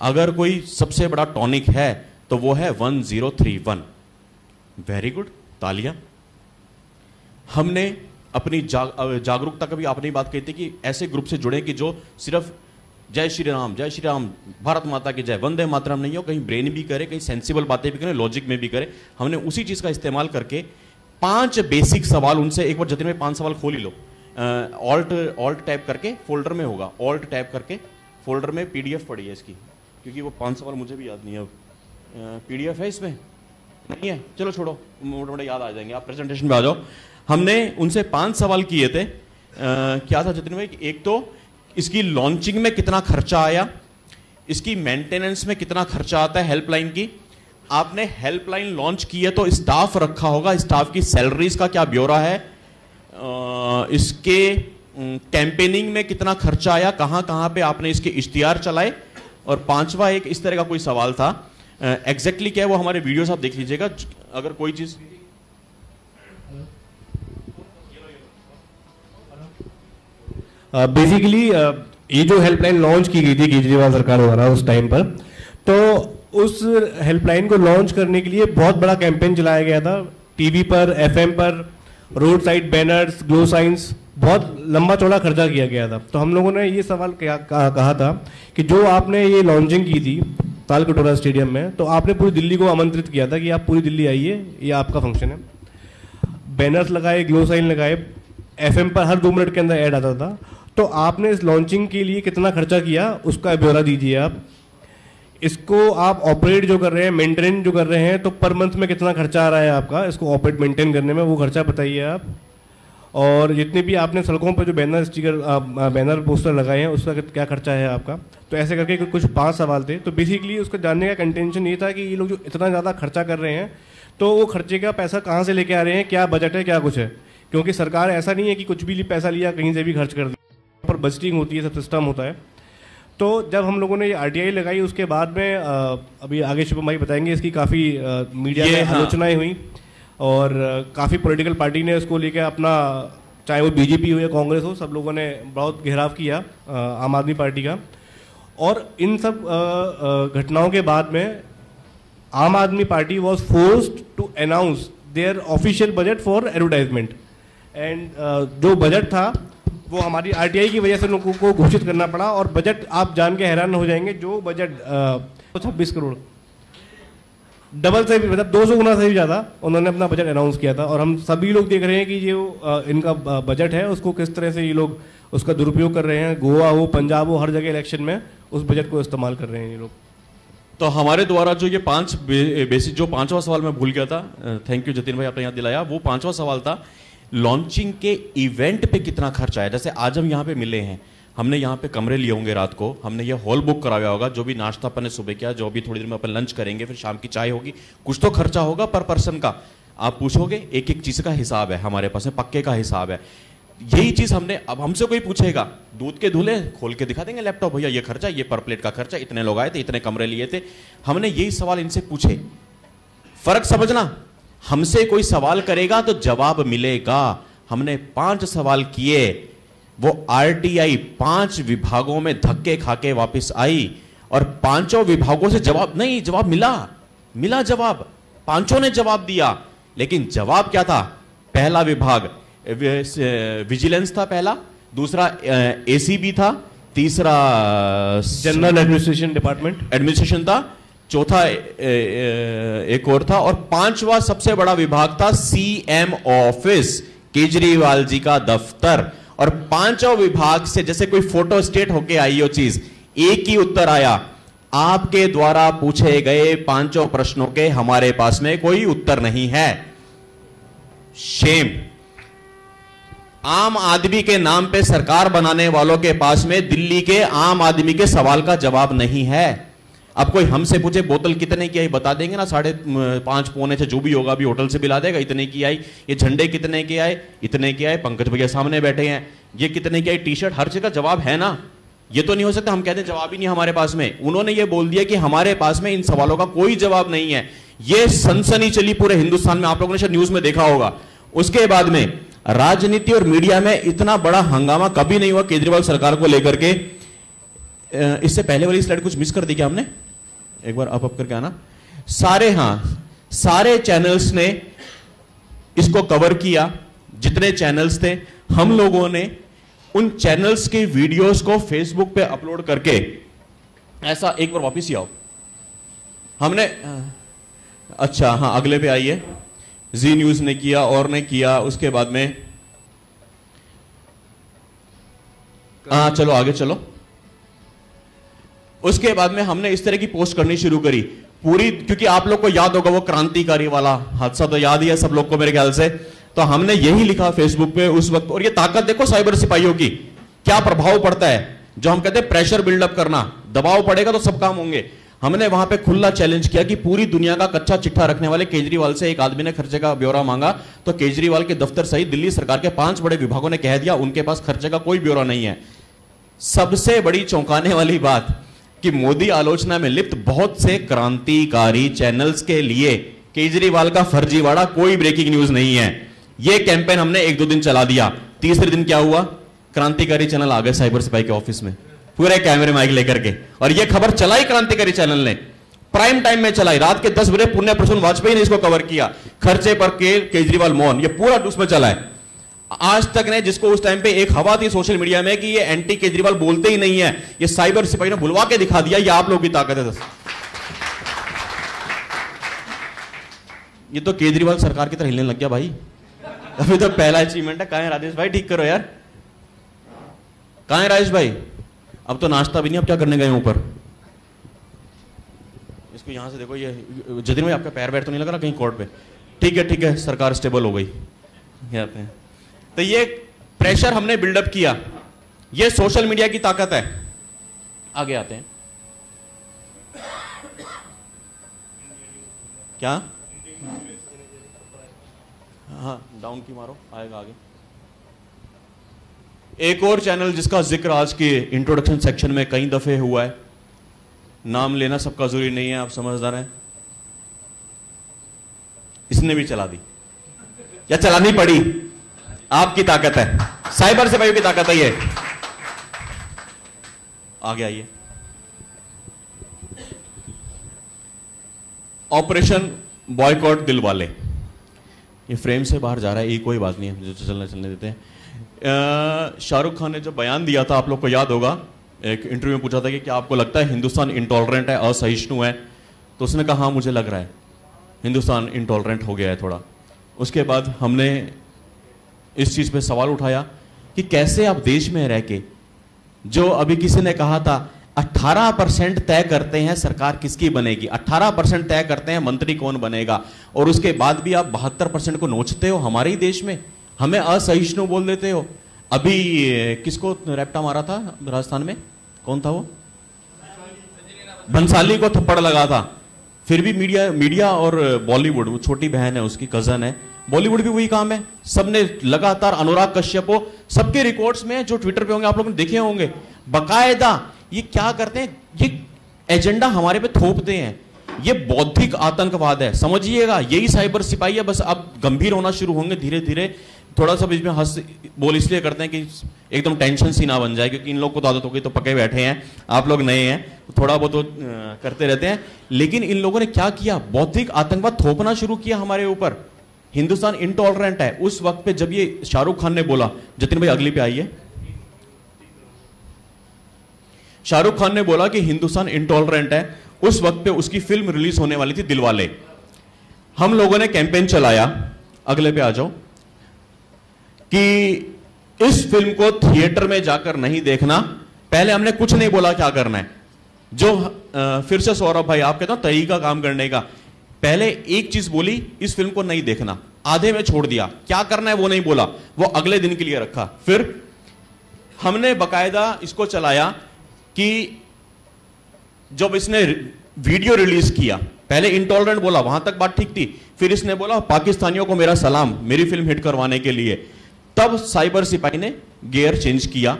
अगर कोई सबसे बड़ा टॉनिक है, तो वो है 1031। वेरी गुड, तालियां। हमने अपनी जागरूकता का भी आपने बात कही थी कि ऐसे ग्रुप से जुड़े कि जो सिर्फ जय श्री राम, भारत माता की जय, वंदे मातरम नहीं हो, कहीं ब्रेन भी करे, कहीं सेंसिबल बातें भी करें, लॉजिक में भी करे। हमने उसी चीज का इस्तेमाल करके 5 बेसिक सवाल उनसे, एक बार जतिन में 5 सवाल खोल ही लो, ऑल्ट टैप करके फोल्डर में होगा, ऑल्ट टैप करके फोल्डर में पीडीएफ पड़ी है इसकी, क्योंकि वो 5 सवाल मुझे भी याद नहीं है। अब पीडीएफ है इसमें नहीं है, चलो छोड़ो, मोटे मोटे याद आ जाएंगे, आप प्रेजेंटेशन पे आ जाओ। हमने उनसे 5 सवाल किए थे। क्या था जतिन भाई, एक तो इसकी लॉन्चिंग में कितना खर्चा आया, इसकी मेंटेनेंस में कितना खर्चा आता है हेल्पलाइन की, आपने हेल्पलाइन लॉन्च की है तो स्टाफ रखा होगा, स्टाफ की सैलरीज का क्या ब्यौरा है, इसके कैंपेनिंग में कितना खर्चा आया, कहां कहां पे आपने इसके इश्तिहार चलाए। और 5वां एक इस तरह का कोई सवाल था, एग्जैक्टली क्या है वो हमारे वीडियोस आप देख लीजिएगा। अगर कोई चीज बेसिकली ये जो हेल्पलाइन लॉन्च की गई थी केजरीवाल सरकार द्वारा उस टाइम पर, तो उस हेल्पलाइन को लॉन्च करने के लिए बहुत बड़ा कैंपेन चलाया गया था, टीवी पर, एफएम पर, road side banners, glow science, बहुत लंबा चौड़ा खर्चा किया गया था। तो हम लोगों ने ये सवाल कहा था कि जो आपने ये लॉन्चिंग की थी तालकटोरा स्टेडियम में, तो आपने पूरी दिल्ली को आमंत्रित किया था कि आप पूरी दिल्ली आइए, ये आपका फंक्शन है। बैनर्स लगाए, ग्लो साइन लगाए, एफएम पर हर 2 मिनट के अंदर ऐड आता था। तो आपने इस लॉन्चिंग के लिए कितना खर्चा किया, उसका ब्यौरा दीजिए आप। इसको आप ऑपरेट जो कर रहे हैं, मेंटेन जो कर रहे हैं, तो पर मंथ में कितना खर्चा आ रहा है आपका, इसको ऑपरेट मेंटेन करने में, वो खर्चा बताइए आप। और जितने भी आपने सड़कों पर जो बैनर स्टिकर, बैनर पोस्टर लगाए हैं, उसका क्या खर्चा है आपका। तो ऐसे करके कुछ 5 सवाल थे। तो बेसिकली उसका जानने का कंटेंशन ये था कि ये लोग जो इतना ज़्यादा खर्चा कर रहे हैं, तो वो खर्चे का पैसा कहाँ से लेके आ रहे हैं, क्या बजट है, क्या कुछ है। क्योंकि सरकार ऐसा नहीं है कि कुछ भी पैसा लिया कहीं से भी खर्च कर दिया, पर बजटिंग होती है, सब सिस्टम होता है। तो जब हम लोगों ने ये आरटीआई लगाई, उसके बाद में अभी आगे शुभम भाई बताएंगे, इसकी काफ़ी मीडिया में आलोचनाएं हुई और काफ़ी पॉलिटिकल पार्टी ने इसको लेकर अपना, चाहे वो बीजेपी हो या कांग्रेस हो, सब लोगों ने बहुत घेराव किया आम आदमी पार्टी का। और इन सब घटनाओं के बाद में Aam Aadmi Party was forced to announce their official budget for advertisement. And जो बजट था वो हमारी आरटीआई की वजह से लोगों को घोषित करना पड़ा। और बजट आप जान के हैरान हो जाएंगे, जो बजट 26 करोड़, डबल से भी, मतलब 200 गुना से भी ज़्यादा उन्होंने अपना बजट अनाउंस किया था। और हम सभी लोग देख रहे हैं कि जो इनका बजट है उसको किस तरह से ये लोग उसका दुरुपयोग कर रहे हैं। गोवा हो, पंजाब हो, हर जगह इलेक्शन में उस बजट को इस्तेमाल कर रहे हैं ये लोग। तो हमारे द्वारा जो ये 5 बेसिक, जो 5वां सवाल मैं भूल गया था, थैंक यू जतिन भाई आपने याद दिलाया, वो 5वां सवाल था लॉन्चिंग के इवेंट पे कितना खर्च आया। जैसे आज हम यहाँ पे मिले हैं, हमने यहाँ पे कमरे लिए होंगे रात को, हमने ये हॉल बुक कराया होगा, जो भी नाश्ता अपन ने सुबह किया, जो भी थोड़ी देर में अपन लंच करेंगे, फिर शाम की चाय होगी, कुछ तो खर्चा होगा पर पर्सन का। आप पूछोगे, एक एक चीज का हिसाब है हमारे पास में, पक्के का हिसाब है। यही चीज हमने, अब हमसे कोई पूछेगा, दूध के धुले खोल के दिखा देंगे लैपटॉप, भैया ये खर्चा, ये पर प्लेट का खर्चा, इतने लोग आए थे, इतने कमरे लिए थे। हमने यही सवाल इनसे पूछे। फर्क समझना, हमसे कोई सवाल करेगा तो जवाब मिलेगा। हमने 5 सवाल किए, वो आरटीआई 5 विभागों में धक्के खाके वापस आई और 5 विभागों से जवाब नहीं, जवाब मिला जवाब, 5 ने जवाब दिया। लेकिन जवाब क्या था? पहला विभाग विजिलेंस था, पहला, दूसरा एसीबी था, तीसरा जनरल एडमिनिस्ट्रेशन था, चौथा एक और था, और 5वां सबसे बड़ा विभाग था सीएम ऑफिस, केजरीवाल जी का दफ्तर। और पांचों विभाग से जैसे कोई फोटो स्टेट होके आई हो चीज, एक ही उत्तर आया, आपके द्वारा पूछे गए पांचों प्रश्नों के हमारे पास में कोई उत्तर नहीं है। शेम। आम आदमी के नाम पे सरकार बनाने वालों के पास में दिल्ली के आम आदमी के सवाल का जवाब नहीं है। अब कोई हमसे पूछे बोतल कितने की आई, बता देंगे ना, 5.5 पौने से जो भी होगा, अभी होटल से बिला देगा, इतने की आई। ये झंडे कितने के आए, इतने के आए। पंकज भैया सामने बैठे हैं, ये कितने की आई टी शर्ट, हर चीज का जवाब है ना। ये तो नहीं हो सकता हम कहते हैं जवाब ही नहीं हमारे पास में। उन्होंने ये बोल दिया कि हमारे पास में इन सवालों का कोई जवाब नहीं है। ये सनसनी चली पूरे हिंदुस्तान में, आप लोगों ने शायद न्यूज में देखा होगा। उसके बाद में राजनीति और मीडिया में इतना बड़ा हंगामा कभी नहीं हुआ केजरीवाल सरकार को लेकर के। इससे पहले वाली स्लाइड कुछ मिस कर दी क्या हमने, एक बार अप करके आना। सारे चैनल्स ने इसको कवर किया, जितने चैनल्स थे। हम लोगों ने उन चैनल्स के वीडियोस को फेसबुक पे अपलोड करके, ऐसा एक बार वापिस ही आओ, हमने, अच्छा हाँ अगले पे आइए। जी न्यूज ने किया और ने किया, उसके बाद में चलो आगे चलो। उसके बाद में हमने इस तरह की पोस्ट करनी शुरू करी पूरी, क्योंकि आप लोग को याद होगा वो क्रांतिकारी वाला हादसा, तो याद ही है सब लोग को मेरे ख्याल से। तो हमने यही लिखा फेसबुक पे उस वक्त। और ये ताकत देखो साइबर सिपाहियों की, क्या प्रभाव पड़ता है। जो हम कहते हैं प्रेशर बिल्डअप करना, दबाव पड़ेगा तो सब काम होंगे। हमने वहां पे खुला चैलेंज किया कि पूरी दुनिया का कच्चा चिट्ठा रखने वाले केजरीवाल से एक आदमी ने खर्चे का ब्यौरा मांगा, तो केजरीवाल के दफ्तर सहित दिल्ली सरकार के 5 बड़े विभागों ने कह दिया उनके पास खर्चे का कोई ब्यौरा नहीं है। सबसे बड़ी चौंकाने वाली बात कि मोदी आलोचना में लिप्त बहुत से क्रांतिकारी चैनल्स के लिए केजरीवाल का फर्जीवाड़ा कोई ब्रेकिंग न्यूज नहीं है। यह कैंपेन हमने 1-2 दिन चला दिया। तीसरे दिन क्या हुआ, क्रांतिकारी चैनल आ गए साइबर सिपाही के ऑफिस में पूरे कैमरे माइक लेकर के, और यह खबर चलाई क्रांतिकारी चैनल ने, प्राइम टाइम में चलाई। रात के 10 बजे पुण्य प्रसून वाजपेयी ने इसको कवर किया, खर्चे पर केजरीवाल मौन, यह पूरा उसमें चला है। आज तक ने, जिसको उस टाइम पे एक हवा थी सोशल मीडिया में कि ये एंटी केजरीवाल बोलते ही नहीं है, ये साइबर सिपाही ने बुलवा के दिखा दिया। ये आप लोगों की ताकत है। ये तो केजरीवाल सरकार की तरह हिलने लग गया भाई। अभी तो पहला अचीवमेंट है। कहां है राजेश भाई, ठीक करो यार, कहां है राजेश भाई। अब तो नाश्ता भी नहीं, अब क्या करने गए ऊपर। इसको यहां से देखो, ये जतिन भाई आपका पैर तो नहीं लग रहा कहीं कोर्ट पे। ठीक है, सरकार स्टेबल हो गई। कहते हैं तो ये प्रेशर हमने बिल्डअप किया, ये सोशल मीडिया की ताकत है। आगे आते हैं, क्या, हाँ डाउन की मारो, आएगा आगे। एक और चैनल जिसका जिक्र आज के इंट्रोडक्शन सेक्शन में कई दफे हुआ है, नाम लेना सबका जरूरी नहीं है, आप समझदार हैं, इसने भी चला दी या चलानी पड़ी। आपकी ताकत है, साइबर सिपाहियों की ताकत है ये। आगे आइए। ऑपरेशन बॉयकॉट दिलवाले, ये फ्रेम से बाहर जा रहा है, ये कोई बात नहीं है, जो चलने देते हैं। शाहरुख खान ने जब बयान दिया था, आप लोग को याद होगा, एक इंटरव्यू में पूछा था कि क्या आपको लगता है हिंदुस्तान इंटॉलरेंट है, असहिष्णु है, तो उसने कहा हाँ मुझे लग रहा है हिंदुस्तान इंटॉलरेंट हो गया है थोड़ा। उसके बाद हमने इस चीज पे सवाल उठाया कि कैसे आप देश में रह के, जो अभी किसी ने कहा था 18% तय करते हैं सरकार किसकी बनेगी, 18% तय करते हैं मंत्री कौन बनेगा, और उसके बाद भी आप 72% को नोचते हो हमारे ही देश में, हमें असहिष्णु बोल देते हो। अभी किसको रैप्टा मारा था राजस्थान में, कौन था वो, भंसाली को थप्पड़ लगा था। फिर भी मीडिया और बॉलीवुड, वो छोटी बहन है उसकी, कजन है, बॉलीवुड भी वही काम है। सबने लगातार, अनुराग कश्यप हो, सबके रिकॉर्ड्स में जो ट्विटर पे होंगे आप लोगों ने देखे होंगे, बकायदा ये क्या करते हैं, ये एजेंडा हमारे पे थोपते हैं। ये बौद्धिक आतंकवाद है, समझिएगा, यही साइबर सिपाही है। बस अब गंभीर होना शुरू होंगे धीरे धीरे। थोड़ा सा बीच में हंस बोल इसलिए करते हैं कि एकदम टेंशन सी ना बन जाए, क्योंकि इन लोग को तो आदत हो गई, तो पके बैठे हैं, आप लोग नए हैं, थोड़ा बहुत तो करते रहते हैं। लेकिन इन लोगों ने क्या किया, बौद्धिक आतंकवाद थोपना शुरू किया हमारे ऊपर। हिंदुस्तान इंटॉलरेंट है। उस वक्त पे जब ये शाहरुख खान ने बोला, जतिन भाई अगली पे आइए, शाहरुख खान ने बोला कि हिंदुस्तान इंटॉलरेंट है, उस वक्त पे उसकी फिल्म रिलीज होने वाली थी दिलवाले। हम लोगों ने कैंपेन चलाया, अगले पे आ जाओ, कि इस फिल्म को थिएटर में जाकर नहीं देखना। पहले हमने कुछ नहीं बोला क्या करना है, जो फिर से सौरभ भाई आप कहते हो तरीका काम करने का, पहले एक चीज बोली, इस फिल्म को नहीं देखना, आधे में छोड़ दिया, क्या करना है वो नहीं बोला, वो अगले दिन के लिए रखा। फिर हमने बकायदा इसको चलाया कि जब इसने वीडियो रिलीज किया, पहले इंटॉलरेंट बोला, वहां तक बात ठीक थी, फिर इसने बोला पाकिस्तानियों को मेरा सलाम मेरी फिल्म हिट करवाने के लिए, तब साइबर सिपाही ने गियर चेंज किया।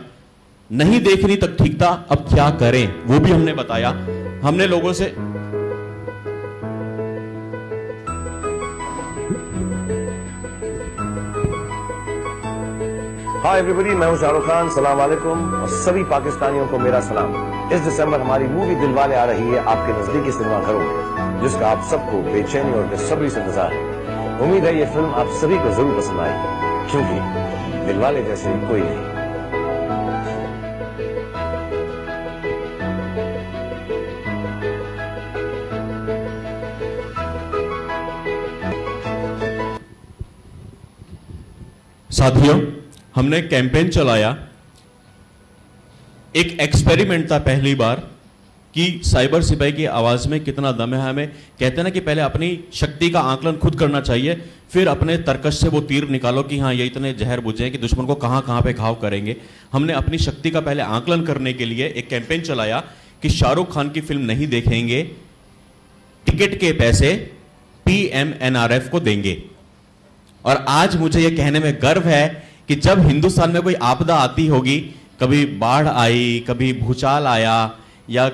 नहीं देखनी तक ठीक था, अब क्या करें वो भी हमने बताया। हमने लोगों से हाय एवरीबॉडी, मैं हूं शाहरुख खान, सलाम वालेकुम, और सभी पाकिस्तानियों को मेरा सलाम। इस दिसंबर हमारी मूवी दिलवाले आ रही है आपके नजदीकी सिनेमा घरों में, जिसका आप सबको बेचैनी और बेसब्री से इंतजार है। उम्मीद है ये फिल्म आप सभी को जरूर पसंद आएगी, क्योंकि दिलवाले जैसे कोई नहीं। साथियों, हमने कैंपेन चलाया, एक एक्सपेरिमेंट था पहली बार कि साइबर सिपाही की आवाज में कितना दम है। हमें कहते हैं ना कि पहले अपनी शक्ति का आकलन खुद करना चाहिए, फिर अपने तर्कश से वो तीर निकालो कि हाँ ये इतने जहर बुझे हैं कि दुश्मन को कहां कहां पे घाव करेंगे। हमने अपनी शक्ति का पहले आकलन करने के लिए एक कैंपेन चलाया कि शाहरुख खान की फिल्म नहीं देखेंगे, टिकट के पैसे PMNRF को देंगे। और आज मुझे यह कहने में गर्व है कि जब हिंदुस्तान में कोई आपदा आती होगी, कभी बाढ़ आई, कभी भूचाल आया या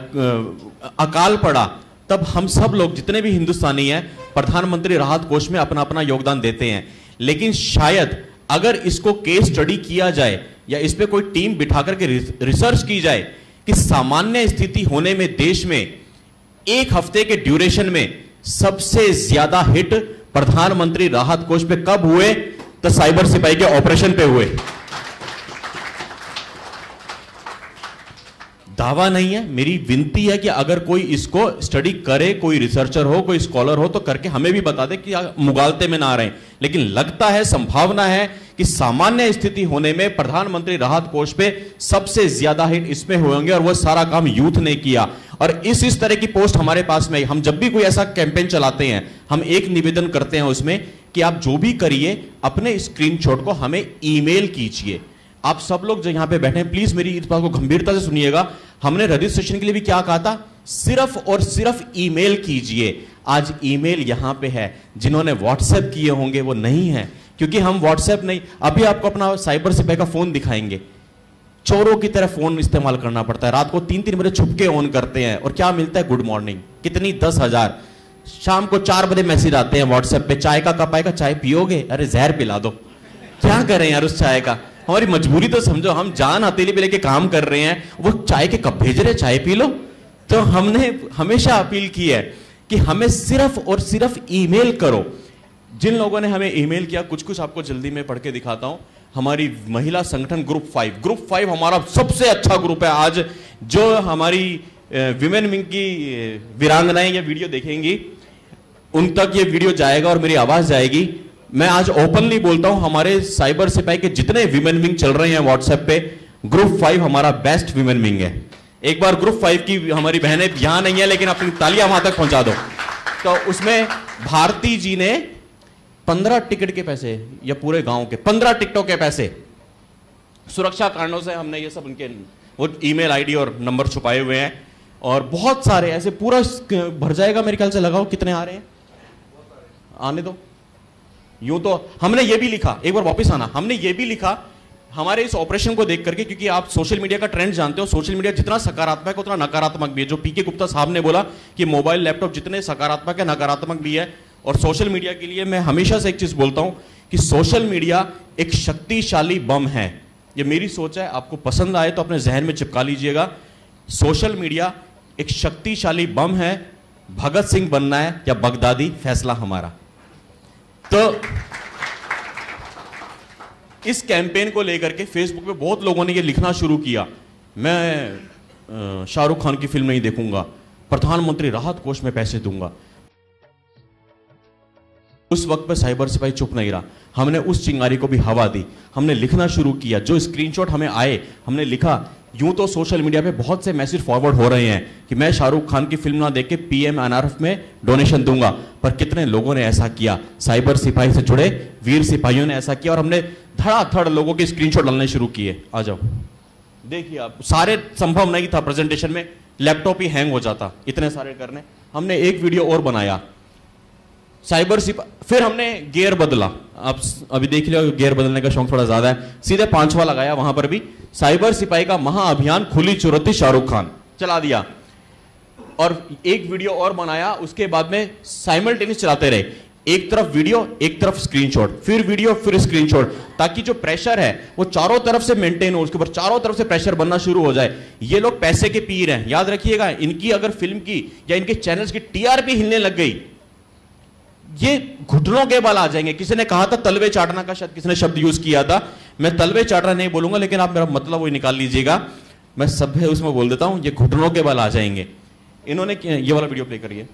अकाल पड़ा, तब हम सब लोग जितने भी हिंदुस्तानी हैं प्रधानमंत्री राहत कोष में अपना अपना योगदान देते हैं। लेकिन शायद अगर इसको केस स्टडी किया जाए या इस पे कोई टीम बिठा करके रिसर्च की जाए कि सामान्य स्थिति होने में देश में एक हफ्ते के ड्यूरेशन में सबसे ज्यादा हिट प्रधानमंत्री राहत कोष पे कब हुए, तो साइबर सिपाही के ऑपरेशन पे हुए। दावा नहीं है, मेरी विनती है कि अगर कोई इसको स्टडी करे, कोई रिसर्चर हो, कोई स्कॉलर हो, तो करके हमें भी बता दे कि मुगालते में ना रहे। लेकिन लगता है, संभावना है कि सामान्य स्थिति होने में प्रधानमंत्री राहत कोष पे सबसे ज्यादा हिट इसमें होंगे, और वो सारा काम यूथ ने किया। और इस तरह की पोस्ट हमारे पास में, हम जब भी कोई ऐसा कैंपेन चलाते हैं, हम एक निवेदन करते हैं उसमें कि आप जो भी करिए अपने स्क्रीनशॉट को हमें ईमेल कीजिए। आप सब लोग जो यहां पे बैठे हैं, प्लीज मेरी इस बात को गंभीरता से सुनिएगा। हमने रजिस्ट्रेशन के लिए भी क्या कहा था, सिर्फ और सिर्फ ईमेल कीजिए। आज ईमेल यहां पे है, जिन्होंने व्हाट्सएप किए होंगे वो नहीं है, क्योंकि हम व्हाट्सएप नहीं, अभी आपको अपना साइबर सिपाही का फोन दिखाएंगे, चोरों की तरह फोन इस्तेमाल करना पड़ता है। रात को 3-3 बजे छुपके ऑन करते हैं और क्या मिलता है, गुड मॉर्निंग, कितनी 10,000। शाम को 4 बजे मैसेज आते हैं व्हाट्सएप पे, चाय का कप आएगा, चाय पियोगे, अरे जहर पिला दो। क्या करें यार उस चाय का, हमारी मजबूरी तो समझो, हम जान हथेली पे लेके काम कर रहे हैं, वो चाय के कप भेज रहे, चाय पी लो। तो हमने हमेशा अपील की है कि हमें सिर्फ और सिर्फ ईमेल करो। जिन लोगों ने हमें ईमेल किया, कुछ कुछ आपको जल्दी में पढ़ के दिखाता हूं। हमारी महिला संगठन ग्रुप 5 हमारा सबसे अच्छा ग्रुप है। आज जो हमारी विमेन विंग की वीरांगनाएं ये वीडियो देखेंगी, उन तक ये वीडियो जाएगा और मेरी आवाज जाएगी। मैं आज ओपनली बोलता हूं, हमारे साइबर सिपाही के जितने विमेन विंग चल रहे हैं व्हाट्सएप पे, ग्रुप 5 हमारा बेस्ट विमेन विंग है। एक बार ग्रुप 5 की हमारी बहनें यहां नहीं है, लेकिन अपनी तालियां वहां तक पहुंचा दो। तो उसमें भारती जी ने 15 टिकट के पैसे, या पूरे गांव के 15 टिकटों के पैसे, सुरक्षा कारणों से हमने ये सब उनके वो ईमेल आईडी और नंबर छुपाए हुए हैं, और बहुत सारे ऐसे पूरा भर जाएगा मेरे ख्याल से। लगाओ कितने आ रहे हैं, आने दो। यूं तो हमने ये भी लिखा, एक बार वापस आना, हमने ये भी लिखा हमारे इस ऑपरेशन को देख करके, क्योंकि आप सोशल मीडिया का ट्रेंड जानते हो, सोशल मीडिया जितना सकारात्मक है उतना नकारात्मक भी है। जो पीके गुप्ता साहब ने बोला कि मोबाइल लैपटॉप जितने सकारात्मक है नकारात्मक भी है। और सोशल मीडिया के लिए मैं हमेशा से एक चीज बोलता हूं कि सोशल मीडिया एक शक्तिशाली बम है। ये मेरी सोच है, आपको पसंद आए तो अपने जहन में चिपका लीजिएगा। सोशल मीडिया एक शक्तिशाली बम है। भगत सिंह बनना है या बगदादी, फैसला हमारा। तो इस कैंपेन को लेकर के फेसबुक पे बहुत लोगों ने ये लिखना शुरू किया, मैं शाहरुख खान की फिल्म नहीं देखूंगा, प्रधानमंत्री राहत कोष में पैसे दूंगा। उस वक्त पे साइबर सिपाही चुप नहीं रहा, हमने उस चिंगारी को भी हवा दी, हमने लिखना शुरू किया। जो स्क्रीनशॉट हमें आए हमने लिखा। यूं तो सोशल मीडिया पे बहुत से मैसेज फॉरवर्ड हो रहे हैं कि मैं शाहरुख खान की फिल्म ना देख के पीएम एनआरएफ में डोनेशन दूंगा, पर कितने लोगों ने ऐसा किया? साइबर सिपाही से जुड़े वीर सिपाहियों ने ऐसा किया और हमने धड़ाधड़ लोगों के स्क्रीनशॉट डालने शुरू किए। आ जाओ, देखिए आप, सारे संभव नहीं था प्रेजेंटेशन में, लैपटॉप ही हैंग हो जाता इतने सारे करने। हमने एक वीडियो और बनाया साइबर सिपाही, फिर हमने गियर बदला। आप अभी देख लो, गियर बदलने का शौक थोड़ा ज्यादा है, सीधे 5वां लगाया, वहां पर भी साइबर सिपाही का महाअभियान खुली चुरौती शाहरुख खान चला दिया। और एक वीडियो और बनाया, उसके बाद में साइमल्टेनियस चलाते रहे, एक तरफ वीडियो एक तरफ स्क्रीनशॉट, फिर वीडियो फिर स्क्रीनशॉट, ताकि जो प्रेशर है वो चारों तरफ से मेंटेन हो, उसके ऊपर चारों तरफ से प्रेशर बनना शुरू हो जाए। ये लोग पैसे के पीर हैं, याद रखिएगा। इनकी अगर फिल्म की या इनके चैनल्स की टीआरपी हिलने लग गई, ये घुटनों के बल आ जाएंगे। किसी ने कहा था तलवे चाटना का, शायद किसी ने शब्द यूज किया था, मैं तलवे चाटना नहीं बोलूंगा, लेकिन आप मेरा मतलब वो निकाल लीजिएगा, मैं सभ्य उसमें बोल देता हूं, ये घुटनों के बल आ जाएंगे। इन्होंने ये वाला वीडियो प्ले करिए।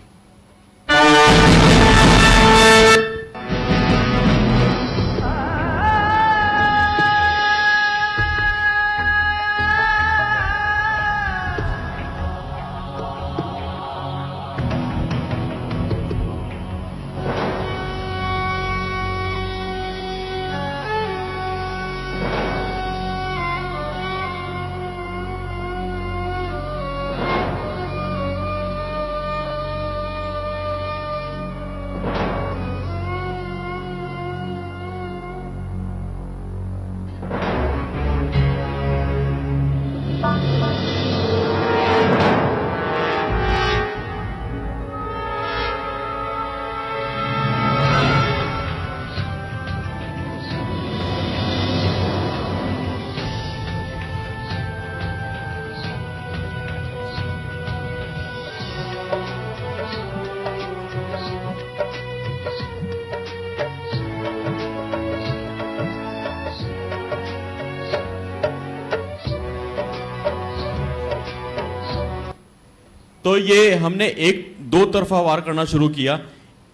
तो ये हमने एक दो तरफा वार करना शुरू किया,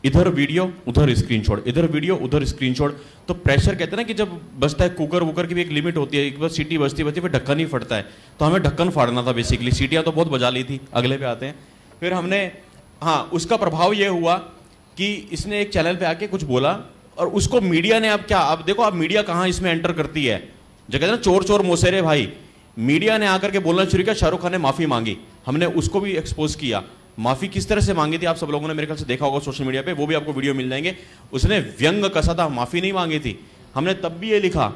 इधर वीडियो उधर स्क्रीनशॉट, इधर वीडियो उधर स्क्रीनशॉट। तो प्रेशर कहते हैं ना कि जब बजता है कुकर वुकर की भी एक लिमिट होती है, एक बार सीटी बजती बजती फिर ढक्कन ही फटता है, तो हमें ढक्कन फाड़ना था बेसिकली। सीटियां तो बहुत बजा ली थी, अगले पे आते हैं। फिर हमने, हाँ, उसका प्रभाव ये हुआ कि इसने एक चैनल पे आके कुछ बोला और उसको मीडिया ने, अब क्या, अब देखो आप मीडिया कहाँ इसमें एंटर करती है, जो कहते हैं ना चोर चोर मोसेरे भाई, मीडिया ने आकर के बोलना शुरू किया। शाहरुख खान ने माफी मांगी, हमने उसको भी एक्सपोज किया। माफी किस तरह से मांगी थी आप सब लोगों ने मेरे ख्याल से देखा होगा सोशल मीडिया पे, वो भी आपको वीडियो मिल जाएंगे। उसने व्यंग कसा था, माफी नहीं मांगी थी। हमने तब भी ये लिखा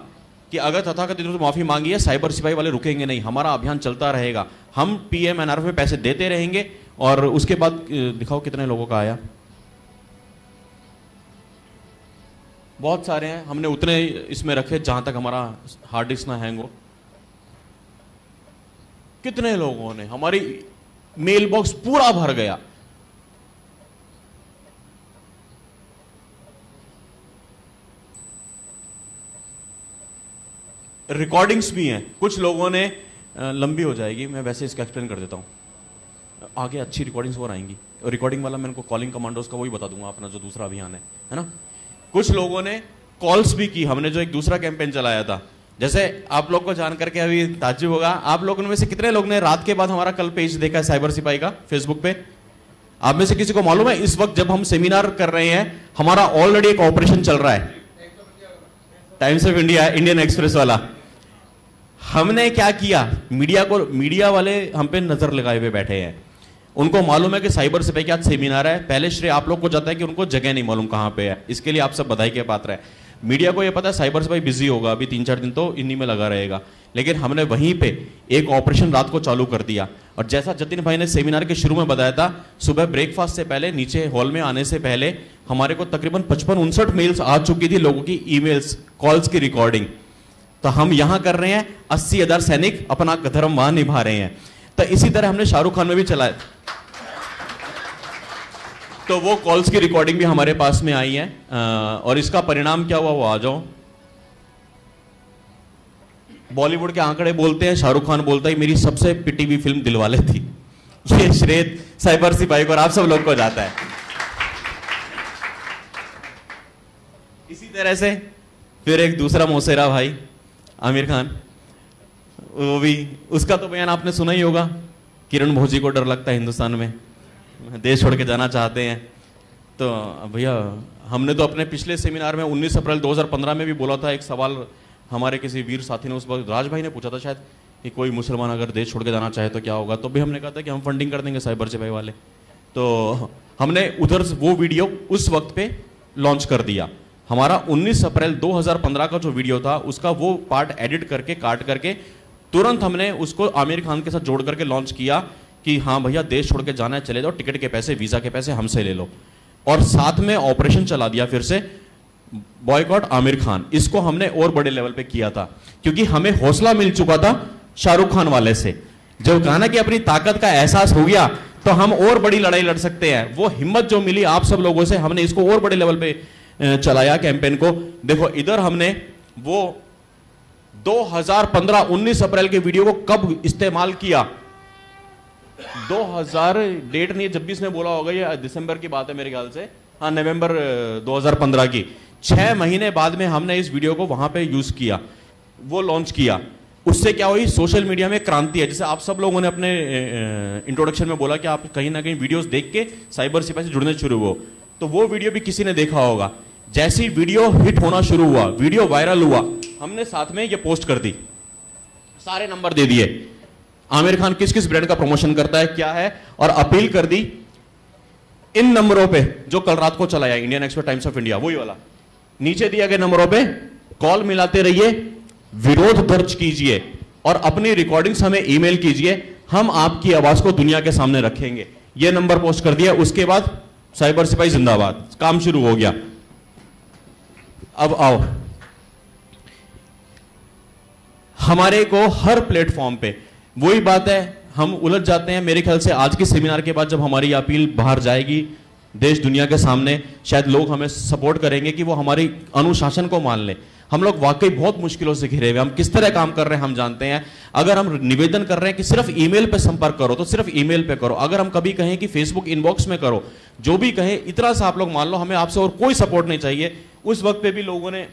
कि अगर तथाकथित रूप से माफी मांगी है, साइबर सिपाही वाले रुकेंगे नहीं, हमारा अभियान चलता रहेगा, हम पीएम एनआरएफ में पैसे देते रहेंगे। और उसके बाद दिखाओ कितने लोगों का आया, बहुत सारे हैं। हमने उतने इसमें रखे जहां तक हमारा हार्ड डिस्क ना हैंग हो। कितने लोगों ने, हमारी मेल बॉक्स पूरा भर गया। रिकॉर्डिंग्स भी हैं, कुछ लोगों ने, लंबी हो जाएगी, मैं वैसे इसका एक्सप्लेन कर देता हूं, आगे अच्छी रिकॉर्डिंग्स और आएंगी। रिकॉर्डिंग वाला मैं इनको कॉलिंग कमांडोज का वही बता दूंगा, अपना जो दूसरा अभियान है ना। कुछ लोगों ने कॉल्स भी की, हमने जो एक दूसरा कैंपेन चलाया था। जैसे आप लोग को जान करके अभी ताज्जुब होगा, आप लोगों में से कितने लोग ने रात के बाद हमारा कल पेज देखा है साइबर सिपाही का फेसबुक पे? आप में से किसी को मालूम है इस वक्त जब हम सेमिनार कर रहे हैं, हमारा ऑलरेडी एक ऑपरेशन चल रहा है, times of India, Indian express वाला। हमने क्या किया, मीडिया वाले हम पे नजर लगाए हुए बैठे हैं, उनको मालूम है कि साइबर सिपाही के आज सेमिनार है। पहले श्रेय आप लोग को जाता है कि उनको जगह नहीं मालूम कहां पे है, इसके लिए आप सब बधाई के पात्र है। मीडिया को यह पता है साइबर सिपाही बिजी होगा, अभी 3-4 दिन तो इन्हीं में लगा रहेगा, लेकिन हमने वहीं पे एक ऑपरेशन रात को चालू कर दिया। और जैसा जतिन भाई ने सेमिनार के शुरू में बताया था, सुबह ब्रेकफास्ट से पहले, नीचे हॉल में आने से पहले हमारे को तकरीबन 55-59 मेल्स आ चुकी थी, लोगों की ईमेल्स, कॉल्स की रिकॉर्डिंग। तो हम यहां कर रहे हैं, 80,000 सैनिक अपना धर्म वहां निभा रहे हैं। तो इसी तरह हमने शाहरुख खान में भी चलाया, तो वो कॉल्स की रिकॉर्डिंग भी हमारे पास में आई है। और इसका परिणाम क्या हुआ वो आ जाओ। बॉलीवुड के आंकड़े बोलते हैं, शाहरुख खान बोलता है मेरी सबसे पिटी हुई फिल्म दिलवाले थी। ये श्रेय साइबर सिपाही को और आप सब लोग को जाता है। इसी तरह से फिर एक दूसरा मौसेरा भाई आमिर खान, वो भी, उसका तो बयान आपने सुना ही होगा, किरण भोजी को डर लगता है हिंदुस्तान में, देश छोड़ के जाना चाहते हैं। तो भैया हमने तो अपने पिछले सेमिनार में 19 अप्रैल 2015 में भी बोला था, एक सवाल हमारे किसी वीर साथी ने उस वक्त राज भाई ने पूछा था शायद कि कोई मुसलमान अगर देश छोड़ के जाना चाहे तो क्या होगा, तो भी हमने कहा था कि हम फंडिंग कर देंगे साइबर सिपाही वाले। तो हमने उधर वो वीडियो उस वक्त पे लॉन्च कर दिया। हमारा 19 अप्रैल 2015 का जो वीडियो था उसका वो पार्ट एडिट करके काट करके तुरंत हमने उसको आमिर खान के साथ जोड़ करके लॉन्च किया कि हाँ भैया देश छोड़ के जाना है चले जाओ, टिकट के पैसे वीजा के पैसे हमसे ले लो, और साथ में ऑपरेशन चला दिया फिर से बॉयकॉट आमिर खान। इसको हमने और बड़े लेवल पे किया था क्योंकि हमें हौसला मिल चुका था शाहरुख खान वाले से, जब कहा ना कि अपनी ताकत का एहसास हो गया तो हम और बड़ी लड़ाई लड़ सकते हैं। वो हिम्मत जो मिली आप सब लोगों से, हमने इसको और बड़े लेवल पे चलाया कैंपेन को। देखो इधर हमने वो 2015 19 अप्रैल के वीडियो को कब इस्तेमाल किया, 2000 डेट नहीं, जब भी इसने बोला होगा ये दिसंबर की बात है मेरे ख्याल से, हाँ नवंबर 2015 की, 6 महीने बाद में हमने इस वीडियो को वहां पे यूज किया, वो लॉन्च किया। उससे क्या हुई, सोशल मीडिया में क्रांति है। जैसे आप सब लोगों ने अपने इंट्रोडक्शन में बोला कि आप कहीं ना कहीं वीडियोस देख के साइबर सिपाही से जुड़ने शुरू हो, तो वो वीडियो भी किसी ने देखा होगा। जैसी वीडियो हिट होना शुरू हुआ, वीडियो वायरल हुआ, हमने साथ में ये पोस्ट कर दी, सारे नंबर दे दिए, आमिर खान किस किस ब्रांड का प्रमोशन करता है क्या है, और अपील कर दी इन नंबरों पे जो कल रात को चलाया Indian express, times of India, वही वाला, नीचे दिया गए नंबरों पे कॉल मिलाते रहिए, विरोध दर्ज कीजिए और अपनी रिकॉर्डिंग्स हमें ईमेल कीजिए, हम आपकी आवाज को दुनिया के सामने रखेंगे। ये नंबर पोस्ट कर दिया। उसके बाद साइबर सिपाही जिंदाबाद, काम शुरू हो गया। अब आओ, हमारे को हर प्लेटफॉर्म पे वही बात है, हम उलझ जाते हैं। मेरे ख्याल से आज के सेमिनार के बाद जब हमारी अपील बाहर जाएगी देश दुनिया के सामने, शायद लोग हमें सपोर्ट करेंगे कि वो हमारी अनुशासन को मान ले। हम लोग वाकई बहुत मुश्किलों से घिरे हुए, हम किस तरह काम कर रहे हैं हम जानते हैं। अगर हम निवेदन कर रहे हैं कि सिर्फ ईमेल पे संपर्क करो तो सिर्फ ईमेल पे करो, अगर हम कभी कहें कि फेसबुक इनबॉक्स में करो, जो भी कहे इतना सा आप लोग मान लो, हमें आपसे और कोई सपोर्ट नहीं चाहिए। उस वक्त पे भी लोगों ने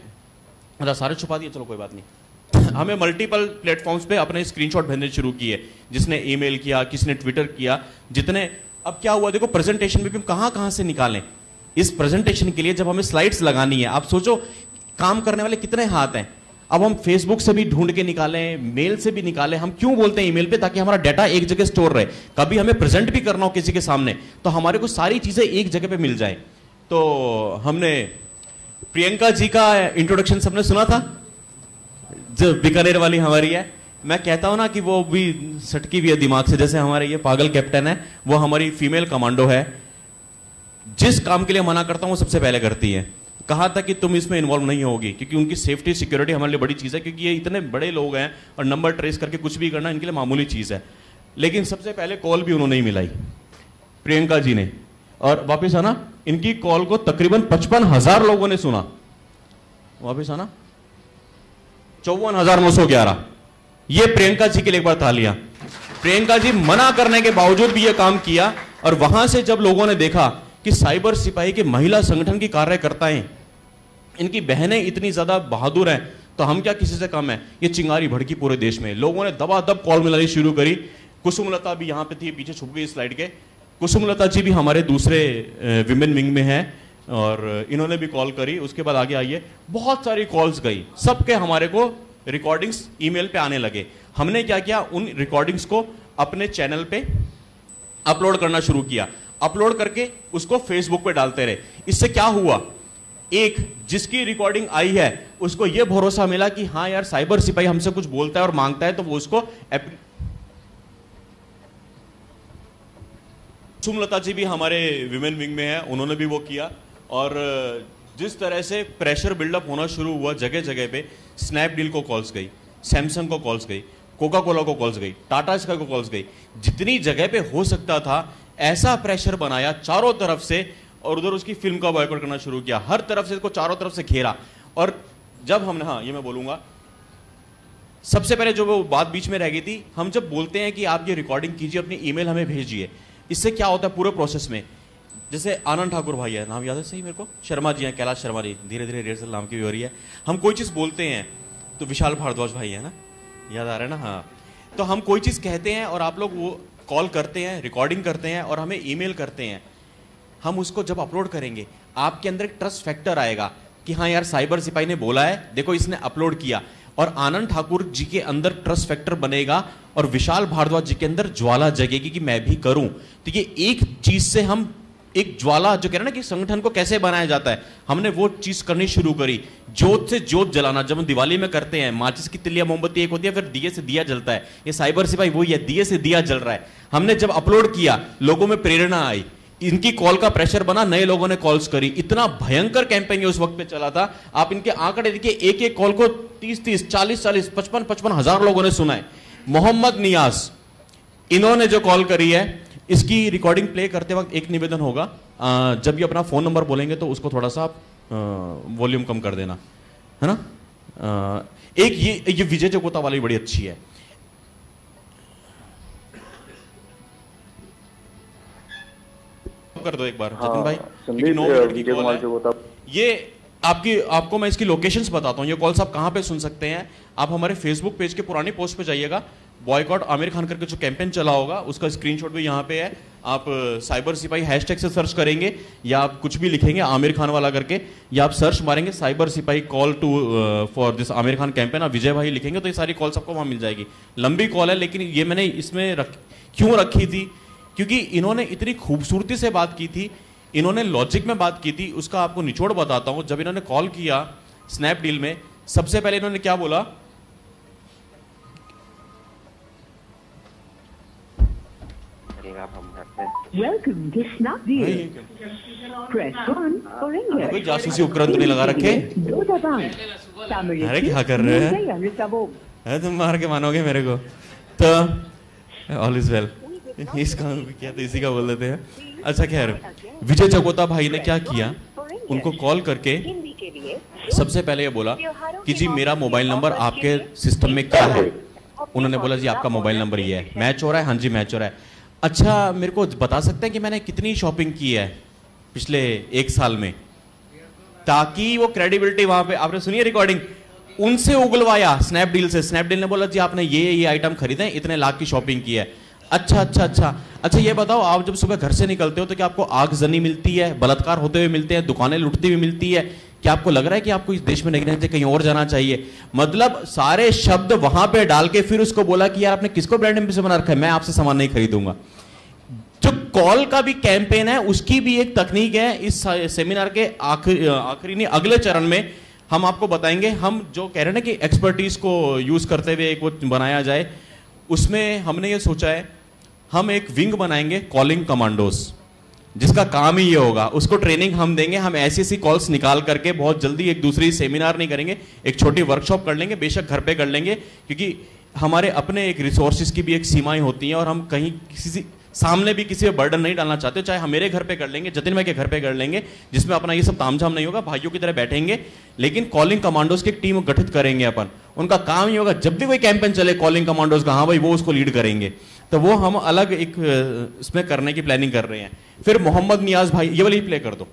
सारे छुपा दिए, चलो कोई बात नहीं, हमें मल्टीपल प्लेटफॉर्म्स पे अपने स्क्रीनशॉट भेजने शुरू किए, जिसने ईमेल किया, किसने ट्विटर किया, जितने। अब क्या हुआ देखो, प्रेजेंटेशन में भी हम कहां से निकालें इस प्रेजेंटेशन के लिए, जब हमें स्लाइड्स लगानी है। आप सोचो काम करने वाले कितने हाथ हैं। अब हम फेसबुक से भी ढूंढ के निकालें, मेल से भी निकालें, हम क्यों बोलते हैं ईमेल पे, ताकि हमारा डाटा एक जगह स्टोर रहे, कभी हमें प्रेजेंट भी करना हो किसी के सामने तो हमारे को सारी चीजें एक जगह पे मिल जाए। तो हमने प्रियंका जी का इंट्रोडक्शन सबने सुना था, जो बीकानेर वाली हमारी है। मैं कहता हूं ना कि वो भी सटकी भी है दिमाग से, जैसे हमारे ये पागल कैप्टन है, वो हमारी फीमेल कमांडो है। जिस काम के लिए मना करता हूं वो सबसे पहले करती है। कहा था कि तुम इसमें इन्वॉल्व नहीं होगी, क्योंकि उनकी सेफ्टी सिक्योरिटी हमारे लिए बड़ी चीज है, क्योंकि ये इतने बड़े लोग हैं और नंबर ट्रेस करके कुछ भी करना इनके लिए मामूली चीज है। लेकिन सबसे पहले कॉल भी उन्होंने ही मिलाई, प्रियंका जी ने। और वापिस आना, इनकी कॉल को तकरीबन 55,000 लोगों ने सुना। वापिस आना, 54,911। ये प्रियंका जी के लिए एक बार तालियां। प्रियंका जी मना करने के बावजूद भी ये काम किया, और वहां से जब लोगों ने देखा कि साइबर सिपाही के महिला संगठन की कार्यकर्ताएं, इनकी बहनें इतनी ज्यादा बहादुर हैं, तो हम क्या किसी से कम है। ये चिंगारी भड़की पूरे देश में, लोगों ने दबादब कॉल मिलानी शुरू करी। कुसुमलता भी यहां पे थी, पीछे छुप गई स्लाइड के। कुसुमलता जी भी हमारे दूसरे विमेन विंग में हैं, और इन्होंने भी कॉल करी। उसके बाद आगे आइए, बहुत सारी कॉल्स गई, सबके हमारे को रिकॉर्डिंग्स ईमेल पे आने लगे। हमने क्या किया, उन रिकॉर्डिंग्स को अपने चैनल पे अपलोड करना शुरू किया। अपलोड करके उसको फेसबुक पे डालते रहे। इससे क्या हुआ, एक जिसकी रिकॉर्डिंग आई है उसको यह भरोसा मिला कि हाँ यार साइबर सिपाही हमसे कुछ बोलता है और मांगता है, तो वो उसको। सुमलता जी भी हमारे विमेन विंग में है, उन्होंने भी वो किया। और जिस तरह से प्रेशर बिल्डअप होना शुरू हुआ जगह जगह पे, स्नैपडील को कॉल्स गई, सैमसंग को कॉल्स गई, कोका कोला को कॉल्स गई, टाटा स्काई को कॉल्स गई, जितनी जगह पे हो सकता था ऐसा प्रेशर बनाया चारों तरफ से, और उधर उसकी फिल्म का बॉयकॉट करना शुरू किया। हर तरफ से इसको चारों तरफ से घेरा। और जब हमने, हाँ ये मैं बोलूंगा, सबसे पहले जो वो बात बीच में रह गई थी, हम जब बोलते हैं कि आप ये रिकॉर्डिंग कीजिए, अपनी ईमेल हमें भेजिए, इससे क्या होता है पूरे प्रोसेस में, जैसे आनंद ठाकुर भाई है, नाम याद है सही मेरे को, शर्मा जी हैं, कैलाश शर्मा जी, धीरे धीरे रेयर नाम की भी हो रही है। हम कोई चीज बोलते हैं तो विशाल भारद्वाज भाई है ना, याद आ रहा है ना, हाँ। तो हम कोई चीज कहते हैं और आप लोग वो कॉल करते हैं, रिकॉर्डिंग करते हैं और हमें ईमेल करते हैं। हम उसको जब अपलोड करेंगे आपके अंदर एक ट्रस्ट फैक्टर आएगा कि हाँ यार साइबर सिपाही ने बोला है, देखो इसने अपलोड किया, और आनंद ठाकुर जी के अंदर ट्रस्ट फैक्टर बनेगा और विशाल भारद्वाज जी के अंदर ज्वाला जगेगी कि मैं भी करूं। तो ये एक चीज से हम एक ज्वाला, जो कह रहे हैं ना कि संगठन को कैसे बनाया जाता है, हमने वो चीज करनी शुरू करी। जोत से जोत जलाना, जब हम दिवाली में करते हैं, माचिस की तिलिया मोमबत्ती एक होती है, फिर दिए से दिया जलता है। ये साइबर सिपाही वही है, दिए से दिया जल रहा है। हमने जब अपलोड किया लोगों में प्रेरणा आई, इनकी कॉल का प्रेशर बना, नए लोगों ने कॉल्स करी, इतना भयंकर कैंपेन उस वक्त पे चला था। आप इनके आंकड़े देखिए, एक एक कॉल को 30-30, 40-40, 55-55 हजार लोगों ने सुना है। मोहम्मद नियाज, इन्होंने जो कॉल करी है, इसकी रिकॉर्डिंग प्ले करते वक्त एक निवेदन होगा, जब ये अपना फोन नंबर बोलेंगे तो उसको थोड़ा सा वॉल्यूम कम कर देना, है ना। एक ये विजय जगोता वाली बड़ी अच्छी है। कर दो एक बार जतिन भाई, ये आपको मैं इसकी लोकेशंस बताता हूं। ये कॉल्स आप कहां पे सुन सकते हैं, आप हमारे फेसबुक पेज के पुरानी पोस्ट पे जाइएगा, बॉयकॉट आमिर खान करके जो कैंपेन चला होगा उसका स्क्रीनशॉट भी यहाँ पे है। आप साइबर सिपाही हैशटैग से सर्च करेंगे या आप कुछ भी लिखेंगे आमिर खान वाला करके, या आप सर्च मारेंगे साइबर सिपाही call to for this Aamir Khan campaign, आप विजय भाई लिखेंगे तो ये सारी कॉल्स आपको वहां मिल जाएगी। लंबी कॉल है, लेकिन ये मैंने इसमें क्यों रखी थी, क्योंकि इन्होंने इतनी खूबसूरती से बात की थी, इन्होंने लॉजिक में बात की थी। उसका आपको निचोड़ बताता हूं। जब इन्होंने कॉल किया स्नैपडील में, सबसे पहले इन्होंने क्या बोला, Welcome to Snapdeal. Press 1 for English. कोई जासूसी उपकरण तो नहीं लगा रखे? अरे क्या कर रहे हैं, तुम मार के मानोगे मेरे को। तो ऑल इज वेल, इसका क्या तो इसी का बोल देते हैं। अच्छा खैर, विजय जगोता भाई ने क्या किया, उनको कॉल करके सबसे पहले ये बोला कि जी मेरा मोबाइल नंबर आपके सिस्टम में क्या है। उन्होंने बोला जी आपका मोबाइल नंबर ये है, मैच हो रहा है, हाँ जी मैच हो रहा है। अच्छा मेरे को बता सकते हैं कि मैंने कितनी शॉपिंग की है पिछले 1 साल में, ताकि वो क्रेडिबिलिटी वहां पे, आपने सुनी है रिकॉर्डिंग, उनसे उगलवाया स्नैपडील से। स्नैपडील ने बोला जी आपने ये आइटम खरीदे, इतने लाख की शॉपिंग की है। अच्छा ये बताओ, आप जब सुबह घर से निकलते हो तो क्या आपको आगजनी मिलती है, बलात्कार होते हुए मिलते हैं, दुकानें लुटती हुई मिलती है, क्या आपको लग रहा है कि आपको इस देश में नहीं रहना चाहिए, कहीं और जाना चाहिए? मतलब सारे शब्द वहां पे डाल के फिर उसको बोला कि यार आपने किसको ब्रांड एम्बेसडर बना रखा है, मैं आपसे सामान नहीं खरीदूंगा। जो कॉल का भी कैंपेन है उसकी भी एक तकनीक है। इस सेमिनार के आखिरी नहीं अगले चरण में हम आपको बताएंगे। हम जो कह रहे हैं ना कि एक्सपर्टीज को यूज करते हुए एक वो बनाया जाए, उसमें हमने ये सोचा है हम एक विंग बनाएंगे कॉलिंग कमांडोज, जिसका काम ही ये होगा। उसको ट्रेनिंग हम देंगे, हम ऐसी कॉल्स निकाल करके बहुत जल्दी, एक दूसरी सेमिनार नहीं करेंगे, एक छोटी वर्कशॉप कर लेंगे, बेशक घर पे कर लेंगे, क्योंकि हमारे अपने एक रिसोर्सेज की भी एक सीमाएं होती हैं और हम कहीं किसी सामने भी किसी पे बर्डन नहीं डालना चाहते। चाहे हम मेरे घर पे कर लेंगे, जतिन भाई के घर पे कर लेंगे, जिसमें अपना ये सब तामझाम नहीं होगा, भाइयों की तरह बैठेंगे, लेकिन कॉलिंग कमांडोज की एक टीम गठित करेंगे अपन। उनका काम ही होगा जब भी कोई कैंपेन चले कॉलिंग कमांडोज का, हाँ भाई वो उसको लीड करेंगे। तो वो हम अलग एक इसमें करने की प्लानिंग कर रहे हैं। फिर मोहम्मद नियाज भाई, ये वाली प्ले कर दो।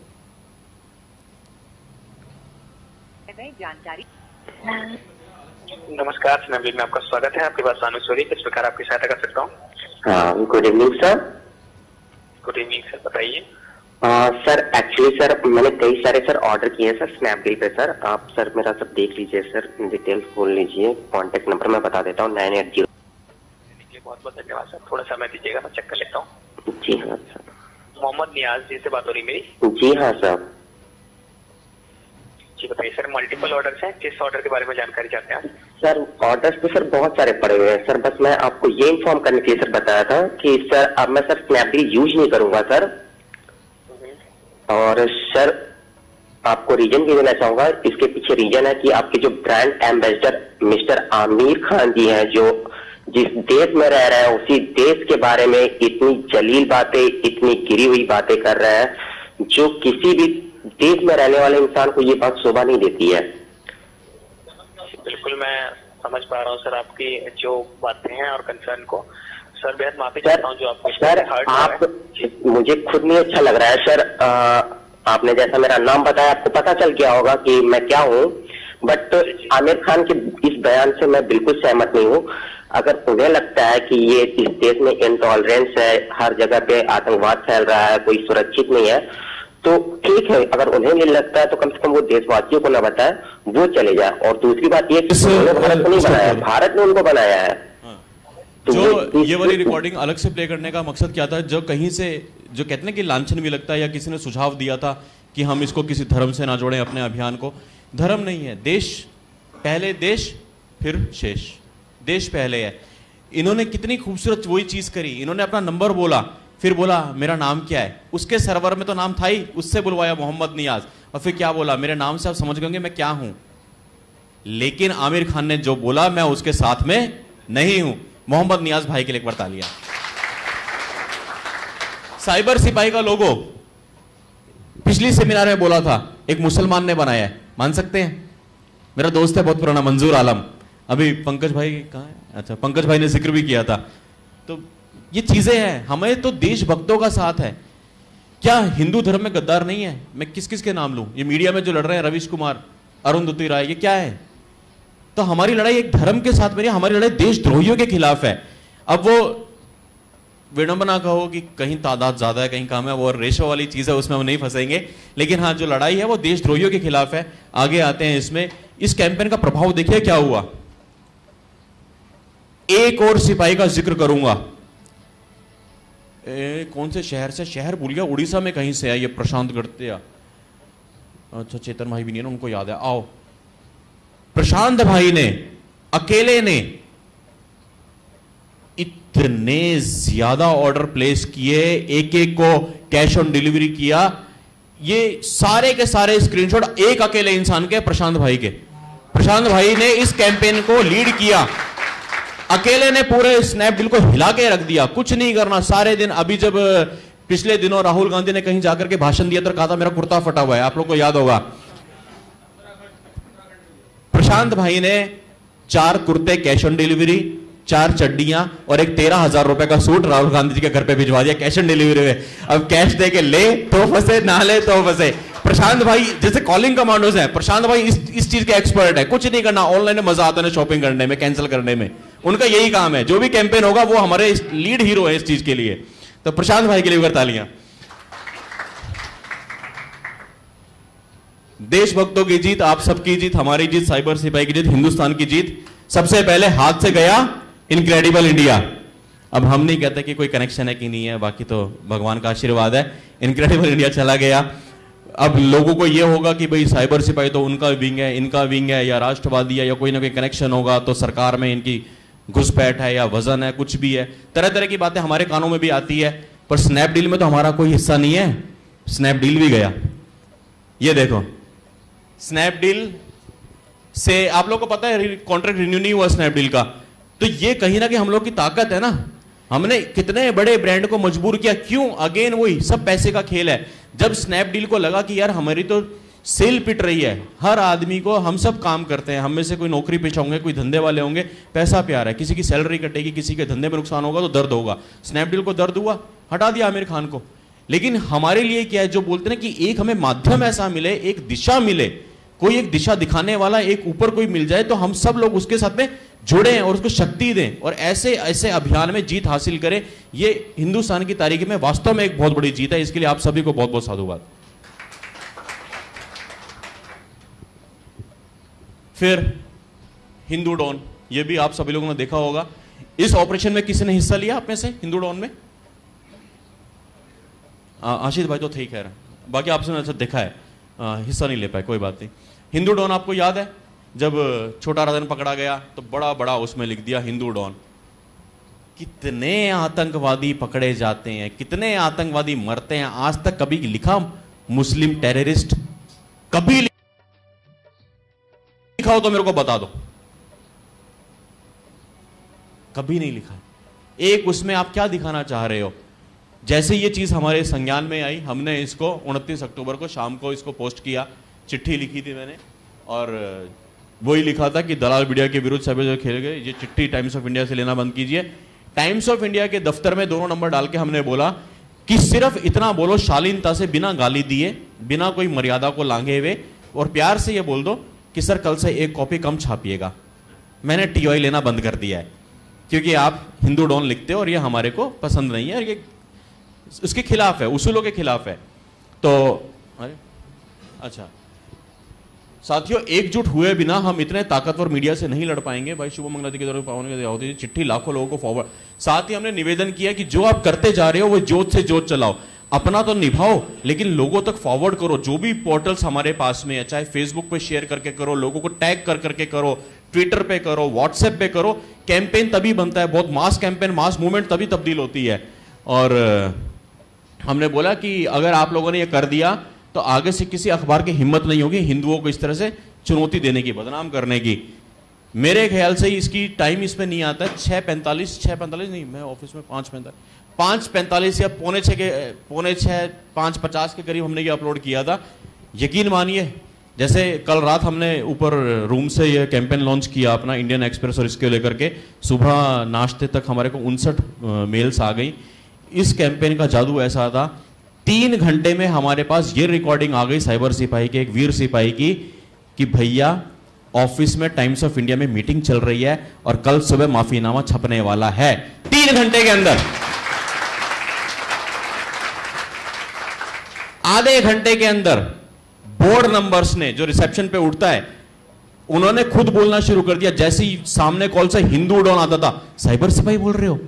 जानकारी। नमस्कार, स्नैपडील में आपका स्वागत है। आपके पास सानुश्वरी, किस प्रकार आपकी सहायता कर सकता हूँ? हाँ, good evening sir. Good evening sir, बताइए। सर एक्चुअली सर मैंने कई सारे सर ऑर्डर किए हैं सर स्नैपडील पे सर। आप सर मेरा सब देख लीजिए सर, डिटेल्स खोल लीजिए, कांटेक्ट नंबर मैं बता देता हूँ 980। बहुत बहुत धन्यवाद सर, थोड़ा समय दीजिएगा, मैं चेक कर लेता हूँ। जी हाँ सर। मोहम्मद नियाज जी से बात हो रही मेरी? जी हाँ सर। जी बताइए सर, मल्टीपल ऑर्डर्स हैं, किस ऑर्डर के बारे में जानकारी चाहते हैं? सर ऑर्डर्स तो सर बहुत सारे पड़े हुए हैं सर, बस मैं आपको ये इन्फॉर्म करने के लिए सर बताया था कि सर अब मैं सर स्नैपडील यूज नहीं करूंगा सर। और सर आपको रीजन भी देना चाहूंगा, इसके पीछे रीजन है कि आपके जो brand ambassador mister Aamir Khan ji हैं, जो जिस देश में रह रहे हैं उसी देश के बारे में इतनी जलील बातें, इतनी गिरी हुई बातें कर रहे हैं, जो किसी भी देश में रहने वाले इंसान को ये बात शोभा नहीं देती है। बिल्कुल मैं समझ पा रहा हूँ सर आपकी जो बातें हैं और कंसर्न को। सर बेहद माफी सर चाहता हूँ जो आपको सर हर्ट आप मुझे खुद नहीं अच्छा लग रहा है सर। आपने जैसा मेरा नाम बताया आपको पता चल गया होगा कि मैं क्या हूँ, बट आमिर खान के इस बयान से मैं बिल्कुल सहमत नहीं हूँ। अगर उन्हें लगता है कि ये इस देश में इंटॉलरेंस है, हर जगह पे आतंकवाद फैल रहा है, कोई सुरक्षित नहीं है, तो ठीक है। अगर उन्हें नहीं लगता है तो कम से कम वो देशवासियों को ना बताए, वो चले जाए। और दूसरी बात ये कि उन्होंने भारत को नहीं बनाया, भारत ने उनको बनाया है। तो जो ये वाली रिकॉर्डिंग अलग से प्ले करने का मकसद क्या था? जो कहीं से जो कहते हैं कि लांछन भी लगता है, या किसी ने सुझाव दिया था कि हम इसको किसी धर्म से ना जोड़ें अपने अभियान को। धर्म नहीं है, देश पहले, देश फिर शेष, देश पहले है। इन्होंने कितनी खूबसूरत वही चीज करी। इन्होंने अपना नंबर बोला, फिर बोला मेरा नाम क्या है। उसके सर्वर में तो नाम था ही, उससे बुलवाया मोहम्मद नियाज, और फिर क्या बोला, मेरे नाम से आप समझ गए मैं क्या हूं। लेकिन आमिर खान ने जो बोला मैं उसके साथ में नहीं हूं। मोहम्मद नियाज भाई के लिए एक बार तालियां। साइबर सिपाही का लोगो पिछली सेमिनार में बोला था, एक मुसलमान ने बनाया है, मान सकते हैं? मेरा दोस्त है बहुत पुराना, मंजूर आलम। अभी पंकज भाई कहाँ है? अच्छा, पंकज भाई ने जिक्र भी किया था। तो ये चीजें हैं, हमें तो देशभक्तों का साथ है। क्या हिंदू धर्म में गद्दार नहीं है? मैं किस किस के नाम लूं? ये मीडिया में जो लड़ रहे हैं, रवीश कुमार, अरुंधति राय, ये क्या है? तो हमारी लड़ाई एक धर्म के साथ में नहीं, हमारी लड़ाई देशद्रोहियों के खिलाफ है। अब वो विडंबना कहो कि कहीं तादाद ज्यादा है कहीं कम है, वो रेशो वाली चीज है, उसमें हम नहीं फंसेंगे। लेकिन हाँ, जो लड़ाई है वो देशद्रोहियों के खिलाफ है। आगे आते हैं इसमें। इस कैंपेन का प्रभाव देखिए क्या हुआ। एक और सिपाही का जिक्र करूंगा। कौन से शहर से, शहर भूल गया, उड़ीसा में कहीं से है ये, प्रशांत गढ़तिया। अच्छा, चेतन भाई भी नहीं है, उनको याद है। आओ, प्रशांत भाई ने अकेले ने इतने ज्यादा ऑर्डर प्लेस किए, एक एक को कैश ऑन डिलीवरी किया। ये सारे के सारे स्क्रीनशॉट एक अकेले इंसान के, प्रशांत भाई के। प्रशांत भाई ने इस कैंपेन को लीड किया, अकेले ने पूरे स्नैपडील को हिला के रख दिया। कुछ नहीं करना सारे दिन। अभी जब पिछले दिनों राहुल गांधी ने कहीं जाकर के भाषण दिया तो कहा था मेरा कुर्ता फटा हुआ है, आप लोग को याद होगा। प्रशांत भाई ने 4 कुर्ते कैश ऑन डिलीवरी, 4 चड्डियां और एक 13,000 रुपए का सूट राहुल गांधी जी के घर पे भिजवा दिया कैश ऑन डिलीवरी में। अब कैश दे के ले तो फंसे, ना ले तो फंसे। प्रशांत भाई जैसे कॉलिंग कमांडोज हैं, प्रशांत भाई इस चीज के एक्सपर्ट है। कुछ नहीं करना, ऑनलाइन में मजा आता है शॉपिंग करने में, कैंसिल करने में। उनका यही काम है। जो भी कैंपेन होगा वो हमारे लीड हीरो है इस चीज के लिए। तो प्रशांत भाई के लिए तालियां। देशभक्तों की जीत, आप सबकी जीत, हमारी जीत, साइबर सिपाही की जीत, हिंदुस्तान की जीत। सबसे पहले हाथ से गया इनक्रेडिबल इंडिया। अब हम नहीं कहते कि कोई कनेक्शन है कि नहीं है, बाकी तो भगवान का आशीर्वाद है। इनक्रेडिबल इंडिया चला गया। अब लोगों को यह होगा कि भाई साइबर सिपाही तो उनका विंग है, इनका विंग है, या राष्ट्रवादी है, या कोई ना कोई कनेक्शन होगा, तो सरकार में इनकी घुसपैठ है या वजन है, कुछ भी है। तरह तरह की बातें हमारे कानों में भी आती है। पर स्नैपडील में तो हमारा कोई हिस्सा नहीं है। स्नैपडील भी गया। ये देखो, स्नैपडील से आप लोग को पता है कॉन्ट्रैक्ट रिन्यू नहीं हुआ स्नैपडील का। तो ये कहीं ना कहीं हम लोग की ताकत है ना। हमने कितने बड़े ब्रांड को मजबूर किया। क्यों? अगेन वही सब पैसे का खेल है। जब स्नैपडील को लगा कि यार हमारी तो सेल पिट रही है, हर आदमी को, हम सब काम करते हैं, हम में से कोई नौकरी पेशा होंगे, कोई धंधे वाले होंगे, पैसा प्यार है, किसी की सैलरी कटेगी, किसी के धंधे में नुकसान होगा तो दर्द होगा। स्नैपडील को दर्द हुआ, हटा दिया आमिर खान को। लेकिन हमारे लिए क्या है, जो बोलते हैं कि एक हमें माध्यम ऐसा मिले, एक दिशा मिले, कोई एक दिशा दिखाने वाला, एक ऊपर कोई मिल जाए तो हम सब लोग उसके साथ में जुड़े और उसको शक्ति दें और ऐसे ऐसे अभियान में जीत हासिल करें। ये हिंदुस्तान की तारीख में वास्तव में एक बहुत बड़ी जीत है। इसके लिए आप सभी को बहुत बहुत साधुवाद। फिर हिंदू डॉन, ये भी आप सभी लोगों ने देखा होगा। इस ऑपरेशन में किसी ने हिस्सा लिया आप में से हिंदू डॉन में? आशीष भाई तो ठीक है, बाकी आपसे अच्छा देखा है, हिस्सा नहीं ले पाए, कोई बात नहीं। हिंदू डॉन आपको याद है, जब छोटा राजन पकड़ा गया तो बड़ा बड़ा उसमें लिख दिया हिंदू डॉन। कितने आतंकवादी पकड़े जाते हैं, कितने आतंकवादी मरते हैं। आज तक कभी लिखा मुस्लिम टेररिस्ट? कभी लिखा हो तो मेरे को बता दो। कभी नहीं लिखा। एक उसमें आप क्या दिखाना चाह रहे हो? जैसे ये चीज हमारे संज्ञान में आई, हमने इसको 29 अक्टूबर को शाम को इसको पोस्ट किया। चिट्ठी लिखी थी मैंने और वही लिखा था कि दलाल मीडिया के विरुद्ध सभी जो खेल गए, ये चिट्ठी टाइम्स ऑफ इंडिया से लेना बंद कीजिए। टाइम्स ऑफ इंडिया के दफ्तर में दोनों नंबर डाल के हमने बोला कि सिर्फ इतना बोलो शालीनता से, बिना गाली दिए, बिना कोई मर्यादा को लांघे हुए, और प्यार से ये बोल दो कि सर कल से एक कॉपी कम छापिएगा। मैंने टीवाई लेना बंद कर दिया है क्योंकि आप हिंदू डॉन लिखते हो और ये हमारे को पसंद नहीं है, और ये उसके खिलाफ है, उसूलों के खिलाफ है। तो अरे अच्छा साथियों, एकजुट हुए बिना हम इतने ताकतवर मीडिया से नहीं लड़ पाएंगे भाई। शुभ मंगलाती के दौरान पावन के होती चिट्ठी लाखों लोगों को फॉरवर्ड। साथ ही हमने निवेदन किया कि जो आप करते जा रहे हो वो जोत से जोत चलाओ, अपना तो निभाओ लेकिन लोगों तक फॉरवर्ड करो। जो भी पोर्टल्स हमारे पास में है, चाहे फेसबुक पे शेयर करके करो, लोगों को टैग कर करके करो, ट्विटर पे करो, व्हाट्सएप पे करो। कैंपेन तभी बनता है, बहुत मास कैंपेन, मास मूवमेंट तभी तब्दील होती है। और हमने बोला कि अगर आप लोगों ने ये कर दिया तो आगे से किसी अखबार की हिम्मत नहीं होगी हिंदुओं को इस तरह से चुनौती देने की, बदनाम करने की। मेरे ख्याल से इसकी टाइम इसमें नहीं आता है 6:45 नहीं, मैं ऑफिस में 5:45 या पौने 6 5:50 के करीब हमने ये अपलोड किया था। यकीन मानिए, जैसे कल रात हमने ऊपर रूम से ये कैंपेन लॉन्च किया अपना इंडियन एक्सप्रेस और इसके लेकर के, सुबह नाश्ते तक हमारे को 59 मेल्स आ गई। इस कैंपेन का जादू ऐसा था, 3 घंटे में हमारे पास ये रिकॉर्डिंग आ गई साइबर सिपाही के, एक वीर सिपाही की, कि भैया ऑफिस में टाइम्स ऑफ इंडिया में मीटिंग चल रही है और कल सुबह माफीनामा छपने वाला है। 3 घंटे के अंदर, आधे घंटे के अंदर बोर्ड नंबर्स ने, जो रिसेप्शन पे उठता है, उन्होंने खुद बोलना शुरू कर दिया। जैसे ही सामने कॉल से हिंदू डॉन आता था, साइबर सिपाही बोल रहे हो,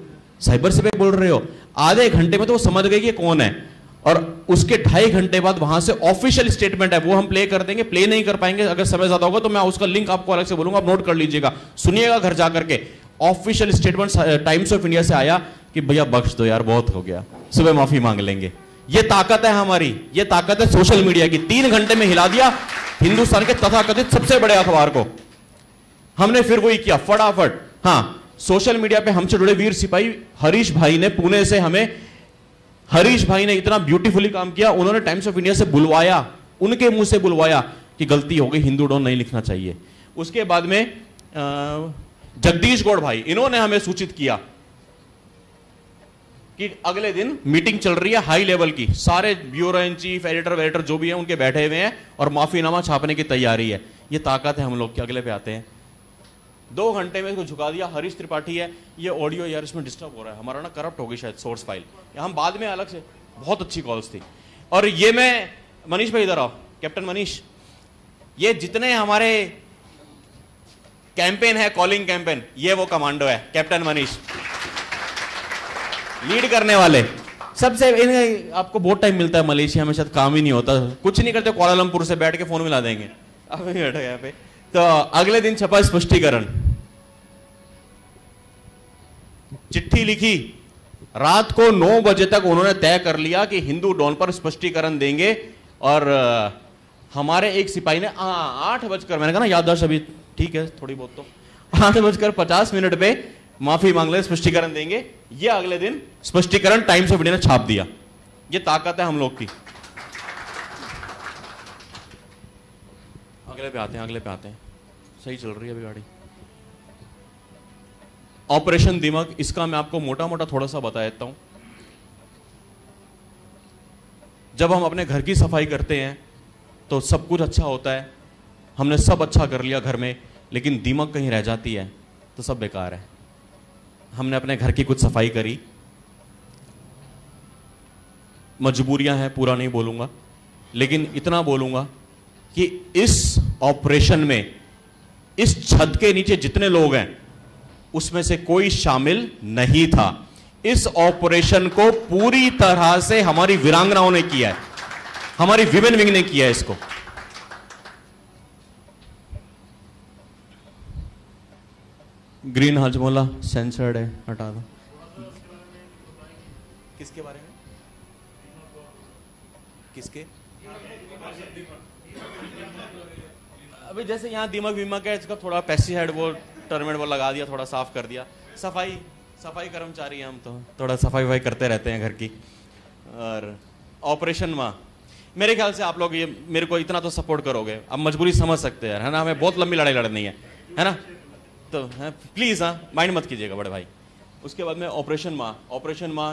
साइबर सिपाही बोल रहे हो। आधे घंटे में तो वो समझ गए कि कौन है। और उसके 2.5 घंटे बाद वहां से ऑफिशियल स्टेटमेंट है, वो हम प्ले कर देंगे। प्ले नहीं कर पाएंगे, अगर समय ज्यादा होगा तो मैं उसका लिंक आपको अलग से बोलूंगा, आप नोट कर लीजिएगा, सुनिएगा घर जाकर के। Official statement times of India से आया कि भैया बख्श दो यार, बहुत हो गया, सुबह माफी मांग लेंगे। ये ताकत है हमारी, ये ताकत है सोशल मीडिया की। 3 घंटे में हिला दिया हिंदुस्तान के तथाकथित सबसे बड़े अखबार को। हमने फिर वही किया फटाफट। हाँ, सोशल मीडिया पे हमसे जुड़े वीर सिपाही हरीश भाई ने, पुणे से हमें, हरीश भाई ने इतना ब्यूटीफुली काम किया। उन्होंने टाइम्स ऑफ इंडिया से बुलवाया, उनके मुंह से बुलवाया कि गलती हो गई, हिंदू डॉन नहीं लिखना चाहिए। उसके बाद में जगदीश गौड़ भाई, इन्होंने हमें सूचित किया कि अगले दिन मीटिंग चल रही है हाई लेवल की, सारे ब्यूरो इन चीफ, एडिटर वेडिटर जो भी हैं उनके बैठे हुए हैं और माफीनामा छापने की तैयारी है। ये ताकत है हम लोग की। अगले पे आते हैं। 2 घंटे में इसको झुका दिया। हरीश त्रिपाठी है, ये ऑडियो यार इसमें डिस्टर्ब हो रहा है, हमारा ना करप्ट हो गई शायद सोर्स फाइल, हम बाद में अलग से, बहुत अच्छी कॉल्स थी। और ये मैं, मनीष भाई इधर आओ, कैप्टन मनीष, ये जितने हमारे कैंपेन है, कॉलिंग कैंपेन, ये वो कमांडो है, कैप्टन मनीष लीड करने वाले। सबसे आपको बहुत टाइम मिलता है मलेशिया में, शायद काम ही नहीं होता, कुछ नहीं करते, कुआलालंपुर से बैठ के फोन मिला देंगे। अब बैठो यहाँ पे। तो अगले दिन छपा स्पष्टीकरण, चिट्ठी लिखी, रात को 9 बजे तक उन्होंने तय कर लिया कि हिंदू डॉन पर स्पष्टीकरण देंगे। और हमारे एक सिपाही ने 8 बजकर, मैंने कहा ना याददाश्त अभी ठीक है थोड़ी बहुत, तो 8:50 पे माफी मांग ले, स्पष्टीकरण देंगे। ये अगले दिन स्पष्टीकरण टाइम्स ऑफ इंडिया ने छाप दिया। ये ताकत है हम लोग की। अगले पे आते हैं, सही चल रही है अभी गाड़ी। ऑपरेशन दिमक, इसका मैं आपको मोटा मोटा थोड़ा सा बता देता हूं। जब हम अपने घर की सफाई करते हैं तो सब कुछ अच्छा होता है, हमने सब अच्छा कर लिया घर में, लेकिन दीमक कहीं रह जाती है तो सब बेकार है। हमने अपने घर की कुछ सफाई करी, मजबूरियां हैं, पूरा नहीं बोलूंगा, लेकिन इतना बोलूंगा कि इस ऑपरेशन में इस छत के नीचे जितने लोग हैं उसमें से कोई शामिल नहीं था। इस ऑपरेशन को पूरी तरह से हमारी वीरांगनाओं ने किया है, हमारी विमेन विंग ने किया है इसको। ग्रीन हाजमोला सेंसर्ड है, हटा दो। किसके बारे में? किसके? अभी जैसे यहाँ दीमक वीमक है, इसका थोड़ा पेस्टिसाइड वो टर्मेट वो लगा दिया, थोड़ा साफ कर दिया। सफाई कर्मचारी हैं हम, तो थोड़ा सफाई करते रहते हैं घर की। और ऑपरेशन माँ, मेरे ख्याल से आप लोग ये मेरे को इतना तो सपोर्ट करोगे, अब मजबूरी समझ सकते हैं, है ना, हमें बहुत लंबी लड़ाई लड़नी है ना, तो प्लीज हाँ माइंड मत कीजिएगा बड़े भाई। उसके बाद में ऑपरेशन माँ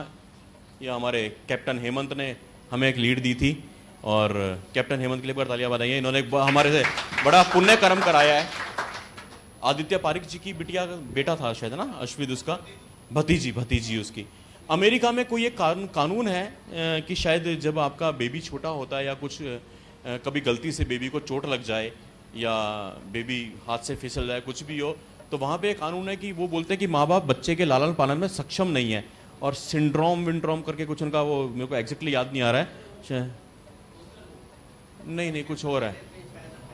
ये हमारे कैप्टन हेमंत ने हमें एक लीड दी थी, और कैप्टन हेमंत के लिए एक तालियां बधाइए। इन्होंने हमारे से बड़ा पुण्य कर्म कराया है। आदित्य पारिक जी की बेटा था शायद ना, अश्विद, उसका भतीजी उसकी। अमेरिका में कोई एक कानून है कि शायद जब आपका बेबी छोटा होता है या कुछ कभी गलती से बेबी को चोट लग जाए या बेबी हाथ से फिसल जाए, कुछ भी हो, तो वहाँ पे एक कानून है कि वो बोलते हैं कि माँ बाप बच्चे के लालन पालन में सक्षम नहीं है, और सिंड्रोम विंड्रोम करके कुछ उनका, वो मेरे को एग्जैक्टली याद नहीं आ रहा है, नहीं कुछ हो रहा है,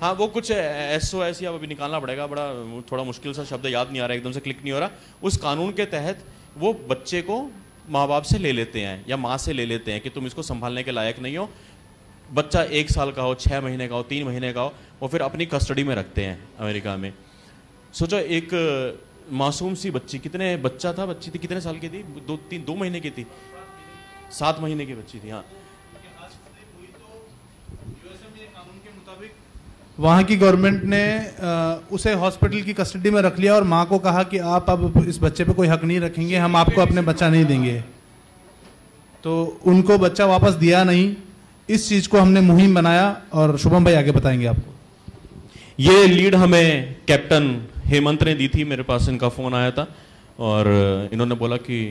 हाँ वो कुछ SOS या अभी निकालना पड़ेगा, बड़ा थोड़ा मुश्किल सा शब्द याद नहीं आ रहा है, एकदम से क्लिक नहीं हो रहा। उस कानून के तहत वो बच्चे को माँ बाप से ले लेते हैं या माँ से ले लेते हैं कि तुम इसको संभालने के लायक नहीं हो। बच्चा 1 साल का हो, 6 महीने का हो, 3 महीने का हो, वो फिर अपनी कस्टडी में रखते हैं अमेरिका में। सोचो एक मासूम सी बच्ची, बच्ची थी, कितने साल की थी? 2 महीने की थी, 7 महीने की बच्ची थी। हाँ, वहाँ की गवर्नमेंट ने उसे हॉस्पिटल की कस्टडी में रख लिया और माँ को कहा कि आप अब इस बच्चे पे कोई हक नहीं रखेंगे, हम आपको अपने बच्चा नहीं देंगे। तो उनको बच्चा वापस दिया नहीं। इस चीज को हमने मुहिम बनाया और शुभम भाई आगे बताएंगे आपको। ये लीड हमें कैप्टन हेमंत ने दी थी, मेरे पास इनका फोन आया था और इन्होंने बोला कि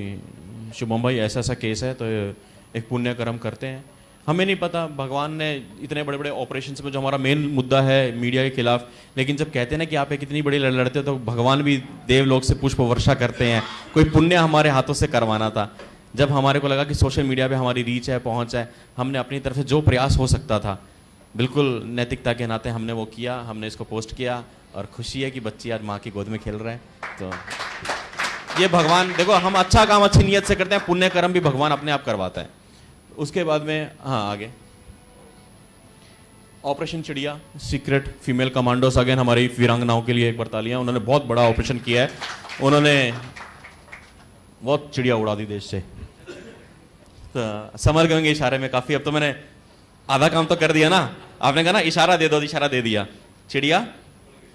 शुभम भाई ऐसा केस है, तो एक पुण्य कर्म करते हैं। हमें नहीं पता, भगवान ने इतने बड़े बड़े ऑपरेशंस में, जो हमारा मेन मुद्दा है मीडिया के खिलाफ, लेकिन जब कहते हैं ना कि आप एक इतनी बड़ी लड़ाई लड़ते हो, तो भगवान भी देवलोक से पुष्प वर्षा करते हैं। कोई पुण्य हमारे हाथों से करवाना था। जब हमारे को लगा कि सोशल मीडिया पे हमारी रीच है, पहुंच है, हमने अपनी तरफ से जो प्रयास हो सकता था, बिल्कुल नैतिकता के नाते हमने वो किया। हमने इसको पोस्ट किया और खुशी है कि बच्ची आज माँ की गोद में खेल रहा है। तो ये भगवान, देखो हम अच्छा काम अच्छी नीयत से करते हैं, पुण्य कर्म भी भगवान अपने आप करवाता है। उसके बाद में हाँ आगे ऑपरेशन चिड़िया, सीक्रेट फीमेल कमांडोस, अगेन हमारी वीरांगनाओं के लिए एक बार तालियां। उन्होंने बहुत बड़ा ऑपरेशन किया है, उन्होंने बहुत चिड़िया उड़ा दी देश से। तो समझ गए इशारे में काफी। अब तो मैंने आधा काम तो कर दिया ना, आपने कहा ना इशारा दे दो, इशारा दे दिया, चिड़िया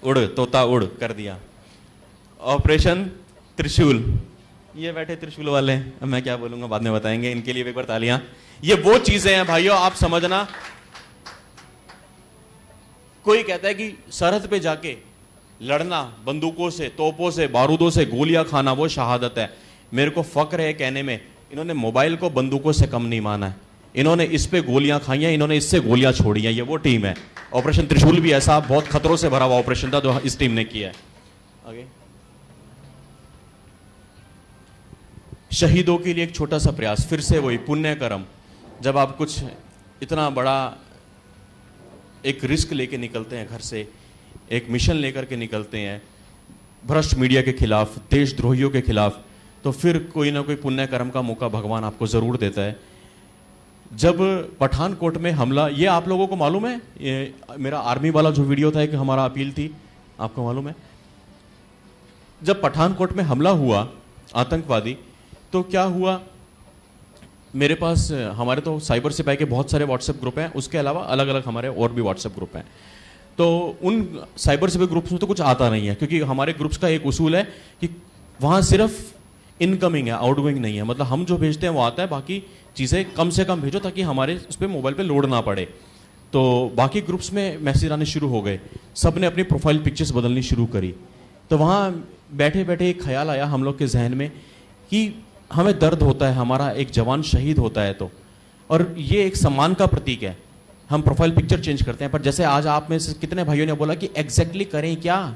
उड़, तोता उड़ कर दिया। ऑपरेशन त्रिशूल, ये बैठे त्रिशूल वाले, अब मैं क्या बोलूंगा बाद में बताएंगे, इनके लिए एक बार तालियां। ये वो चीजें हैं भाइयों, आप समझना। कोई कहता है कि सरहद पे जाके लड़ना, बंदूकों से, तोपों से, बारूदों से गोलियां खाना, वो शहादत है। मेरे को फक्र है कहने में, इन्होंने मोबाइल को बंदूकों से कम नहीं माना है। इन्होंने इस पे गोलियां खाई हैं, इन्होंने इससे गोलियां छोड़ी हैं। ये वो टीम है। ऑपरेशन त्रिशूल भी ऐसा बहुत खतरों से भरा हुआ ऑपरेशन था जो इस टीम ने किया है। आगे शहीदों के लिए एक छोटा सा प्रयास, फिर से वही पुण्य कर्म। जब आप कुछ इतना बड़ा एक रिस्क लेके निकलते हैं घर से, एक मिशन लेकर के निकलते हैं भ्रष्ट मीडिया के खिलाफ, देशद्रोहियों के खिलाफ, तो फिर कोई ना कोई पुण्य कर्म का मौका भगवान आपको जरूर देता है। जब पठानकोट में हमला, ये आप लोगों को मालूम है, ये मेरा आर्मी वाला जो वीडियो था कि हमारा अपील थी, आपको मालूम है? जब पठानकोट में हमला हुआ आतंकवादी, तो क्या हुआ, मेरे पास, हमारे तो साइबर सिपाही के बहुत सारे व्हाट्सएप ग्रुप हैं, उसके अलावा अलग अलग हमारे और भी व्हाट्सएप ग्रुप हैं। तो उन साइबर सिपाही ग्रुप्स में तो कुछ आता नहीं है, क्योंकि हमारे ग्रुप्स का एक उसूल है कि वहाँ सिर्फ इनकमिंग है, आउटगोइंग नहीं है। मतलब हम जो भेजते हैं वो आता है, बाकी चीज़ें कम से कम भेजो ताकि हमारे उस पर मोबाइल पे लोड ना पड़े। तो बाकी ग्रुप्स में मैसेज आने शुरू हो गए, सब ने अपनी प्रोफाइल पिक्चर्स बदलनी शुरू करी। तो वहाँ बैठे बैठे एक ख्याल आया हम लोग के जहन में कि हमें दर्द होता है, हमारा एक जवान शहीद होता है तो, और ये एक सम्मान का प्रतीक है, हम प्रोफाइल पिक्चर चेंज करते हैं। पर जैसे आज आप में से कितने भाइयों ने बोला कि एग्जैक्टली करें क्या,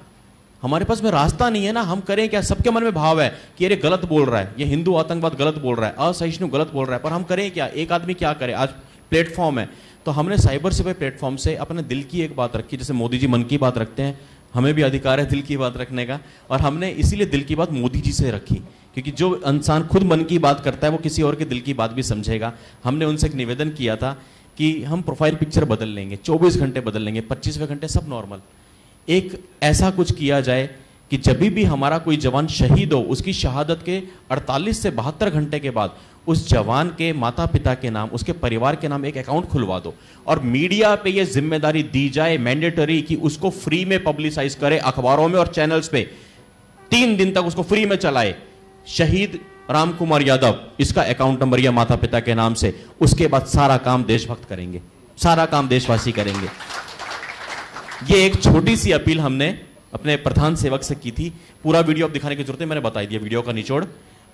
हमारे पास में रास्ता नहीं है ना, हम करें क्या। सबके मन में भाव है कि अरे गलत बोल रहा है, ये हिंदू आतंकवाद गलत बोल रहा है, असहिष्णु गलत बोल रहा है, पर हम करें क्या, एक आदमी क्या करे। आज प्लेटफॉर्म है, तो हमने साइबर सिपाही प्लेटफॉर्म से अपने दिल की एक बात रखी। जैसे मोदी जी मन की बात रखते हैं, हमें भी अधिकार है दिल की बात रखने का, और हमने इसीलिए दिल की बात मोदी जी से रखी, क्योंकि जो इंसान खुद मन की बात करता है वो किसी और के दिल की बात भी समझेगा। हमने उनसे एक निवेदन किया था कि हम प्रोफाइल पिक्चर बदल लेंगे, 24 घंटे बदल लेंगे, 25वें घंटे सब नॉर्मल। एक ऐसा कुछ किया जाए कि जब भी हमारा कोई जवान शहीद हो, उसकी शहादत के 48 से 72 घंटे के बाद उस जवान के माता पिता के नाम, उसके परिवार के नाम एक अकाउंट खुलवा दो, और मीडिया पे ये जिम्मेदारी दी जाए मैंडेटरी कि उसको फ्री में पब्लिसाइज करे, अखबारों में और चैनल्स पे 3 दिन तक उसको फ्री में चलाए। शहीद राम कुमार यादव, इसका अकाउंट नंबर या माता पिता के नाम से, उसके बाद सारा काम देशभक्त करेंगे, सारा काम देशवासी करेंगे। ये एक छोटी सी अपील हमने अपने प्रधान सेवक से की थी। पूरा वीडियो अब दिखाने की जरूरत है, मैंने बता दिया वीडियो का निचोड़,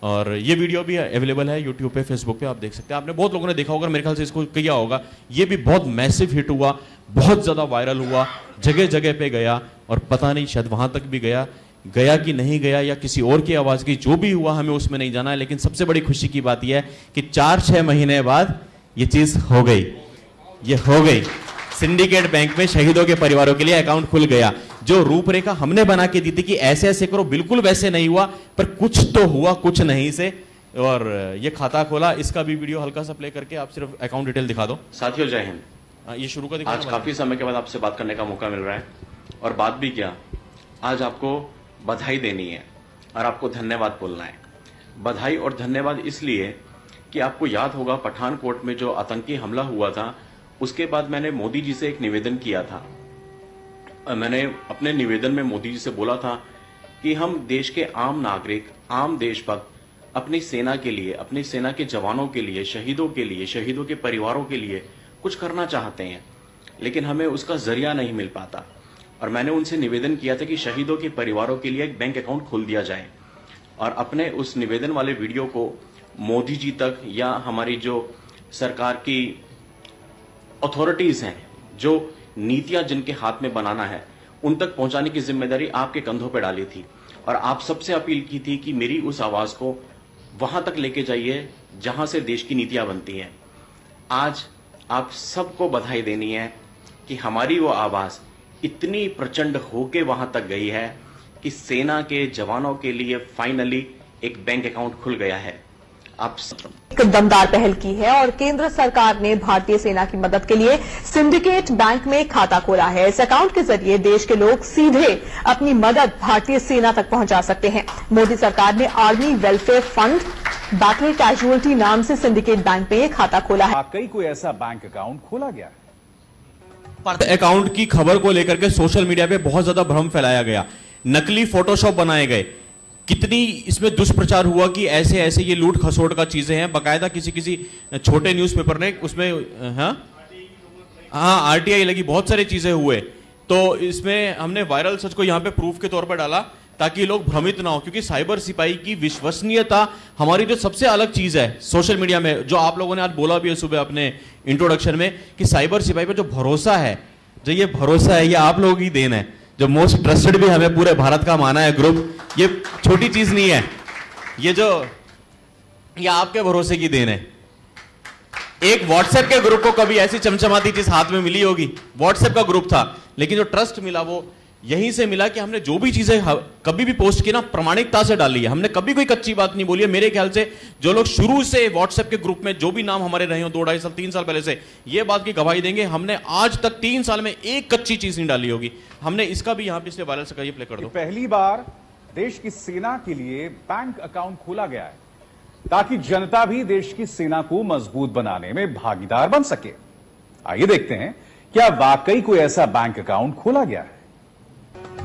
और ये वीडियो भी अवेलेबल है यूट्यूब पे, फेसबुक पे, आप देख सकते हैं। आपने बहुत लोगों ने देखा होगा, मेरे ख्याल से इसको किया होगा। ये भी बहुत मैसिव हिट हुआ, बहुत ज्यादा वायरल हुआ, जगह जगह पे गया, और पता नहीं शायद वहां तक भी गया कि नहीं गया, या किसी और की आवाज की, जो भी हुआ हमें उसमें नहीं जाना है। लेकिन सबसे बड़ी खुशी की बात यह है कि 4-6 महीने बाद ये चीज हो गई, ये हो गई। सिंडिकेट बैंक में शहीदों के परिवारों के लिए अकाउंट खुल गया। जो रूपरेखा हमने बना के दी थी कि ऐसे ऐसे करो, बिल्कुल वैसे नहीं हुआ, पर कुछ तो हुआ, कुछ नहीं से, और ये खाता खोला। इसका भी वीडियो हल्का सा प्ले करके आप सिर्फ अकाउंट डिटेल दिखा दो। साथियों जय हिंद। ये शुरू का आज काफी समय के बाद आपसे बात करने का मौका मिल रहा है, और बात भी क्या, आज आपको बधाई देनी है और आपको धन्यवाद बोलना है। बधाई और धन्यवाद इसलिए कि आपको याद होगा पठानकोट में जो आतंकी हमला हुआ था, उसके बाद मैंने मोदी जी से एक निवेदन किया था। मैंने अपने निवेदन में मोदी जी से बोला था कि हम देश के आम नागरिक, आम देशभक्त अपनी सेना के लिए, अपनी सेना के जवानों के लिए, शहीदों के लिए, शहीदों के परिवारों के लिए कुछ करना चाहते हैं, लेकिन हमें उसका जरिया नहीं मिल पाता। और मैंने उनसे निवेदन किया था कि शहीदों के परिवारों के लिए एक बैंक अकाउंट खोल दिया जाए। और अपने उस निवेदन वाले वीडियो को मोदी जी तक, या हमारी जो सरकार की अथॉरिटीज हैं, जो नीतियां जिनके हाथ में बनाना है, उन तक पहुंचाने की जिम्मेदारी आपके कंधों पर डाली थी। और आप सबसे अपील की थी कि मेरी उस आवाज को वहां तक लेके जाइए जहां से देश की नीतियां बनती हैं। आज आप सबको बधाई देनी है कि हमारी वो आवाज इतनी प्रचंड होके वहां तक गई है कि सेना के जवानों के लिए फाइनली एक बैंक अकाउंट खुल गया है। आप एक दमदार पहल की है और केंद्र सरकार ने भारतीय सेना की मदद के लिए सिंडिकेट बैंक में खाता खोला है। इस अकाउंट के जरिए देश के लोग सीधे अपनी मदद भारतीय सेना तक पहुंचा सकते हैं। मोदी सरकार ने army welfare fund battle casualty नाम से सिंडिकेट बैंक में खाता खोला है। वाकई कोई ऐसा बैंक अकाउंट खोला गया है? अकाउंट की खबर को लेकर के सोशल मीडिया पे बहुत ज्यादा भ्रम फैलाया गया, नकली फोटोशॉप बनाए गए, कितनी इसमें दुष्प्रचार हुआ कि ऐसे ऐसे ये लूट खसोट का चीजें हैं। बकायदा किसी छोटे न्यूज़पेपर ने उसमें हाँ आरटीआई लगी, बहुत सारी चीजें हुए। तो इसमें हमने वायरल सच को यहाँ पे प्रूफ के तौर पर डाला ताकि लोग भ्रमित ना हो, क्योंकि साइबर सिपाही की विश्वसनीयता हमारी जो सबसे अलग चीज है सोशल मीडिया में, जो आप लोगों ने आज बोला भी है सुबह अपने इंट्रोडक्शन में कि साइबर सिपाही पर जो भरोसा है, जो ये भरोसा है, ये आप लोगों की देन है। जो मोस्ट ट्रस्टेड भी हमें पूरे भारत का माना है ग्रुप, ये छोटी चीज नहीं है, ये आपके भरोसे की देन है। एक व्हाट्सएप के ग्रुप को कभी ऐसी चमचमाती चीज हाथ में मिली होगी? व्हाट्सएप का ग्रुप था, लेकिन जो ट्रस्ट मिला वो यहीं से मिला कि हमने जो भी चीजें कभी भी पोस्ट की ना, प्रामाणिकता से डाली है। हमने कभी कोई कच्ची बात नहीं बोली है। मेरे ख्याल से जो लोग शुरू से व्हाट्सएप के ग्रुप में जो भी नाम हमारे रहे हो 2-2.5 साल 3 साल पहले से, ये बात की गवाही देंगे, हमने आज तक 3 साल में एक कच्ची चीज नहीं डाली होगी। हमने इसका भी यहाँ पे इसलिए वायरल से प्ले कर दो। पहली बार देश की सेना के लिए बैंक अकाउंट खोला गया है ताकि जनता भी देश की सेना को मजबूत बनाने में भागीदार बन सके। आइए देखते हैं क्या वाकई कोई ऐसा बैंक अकाउंट खोला गया है।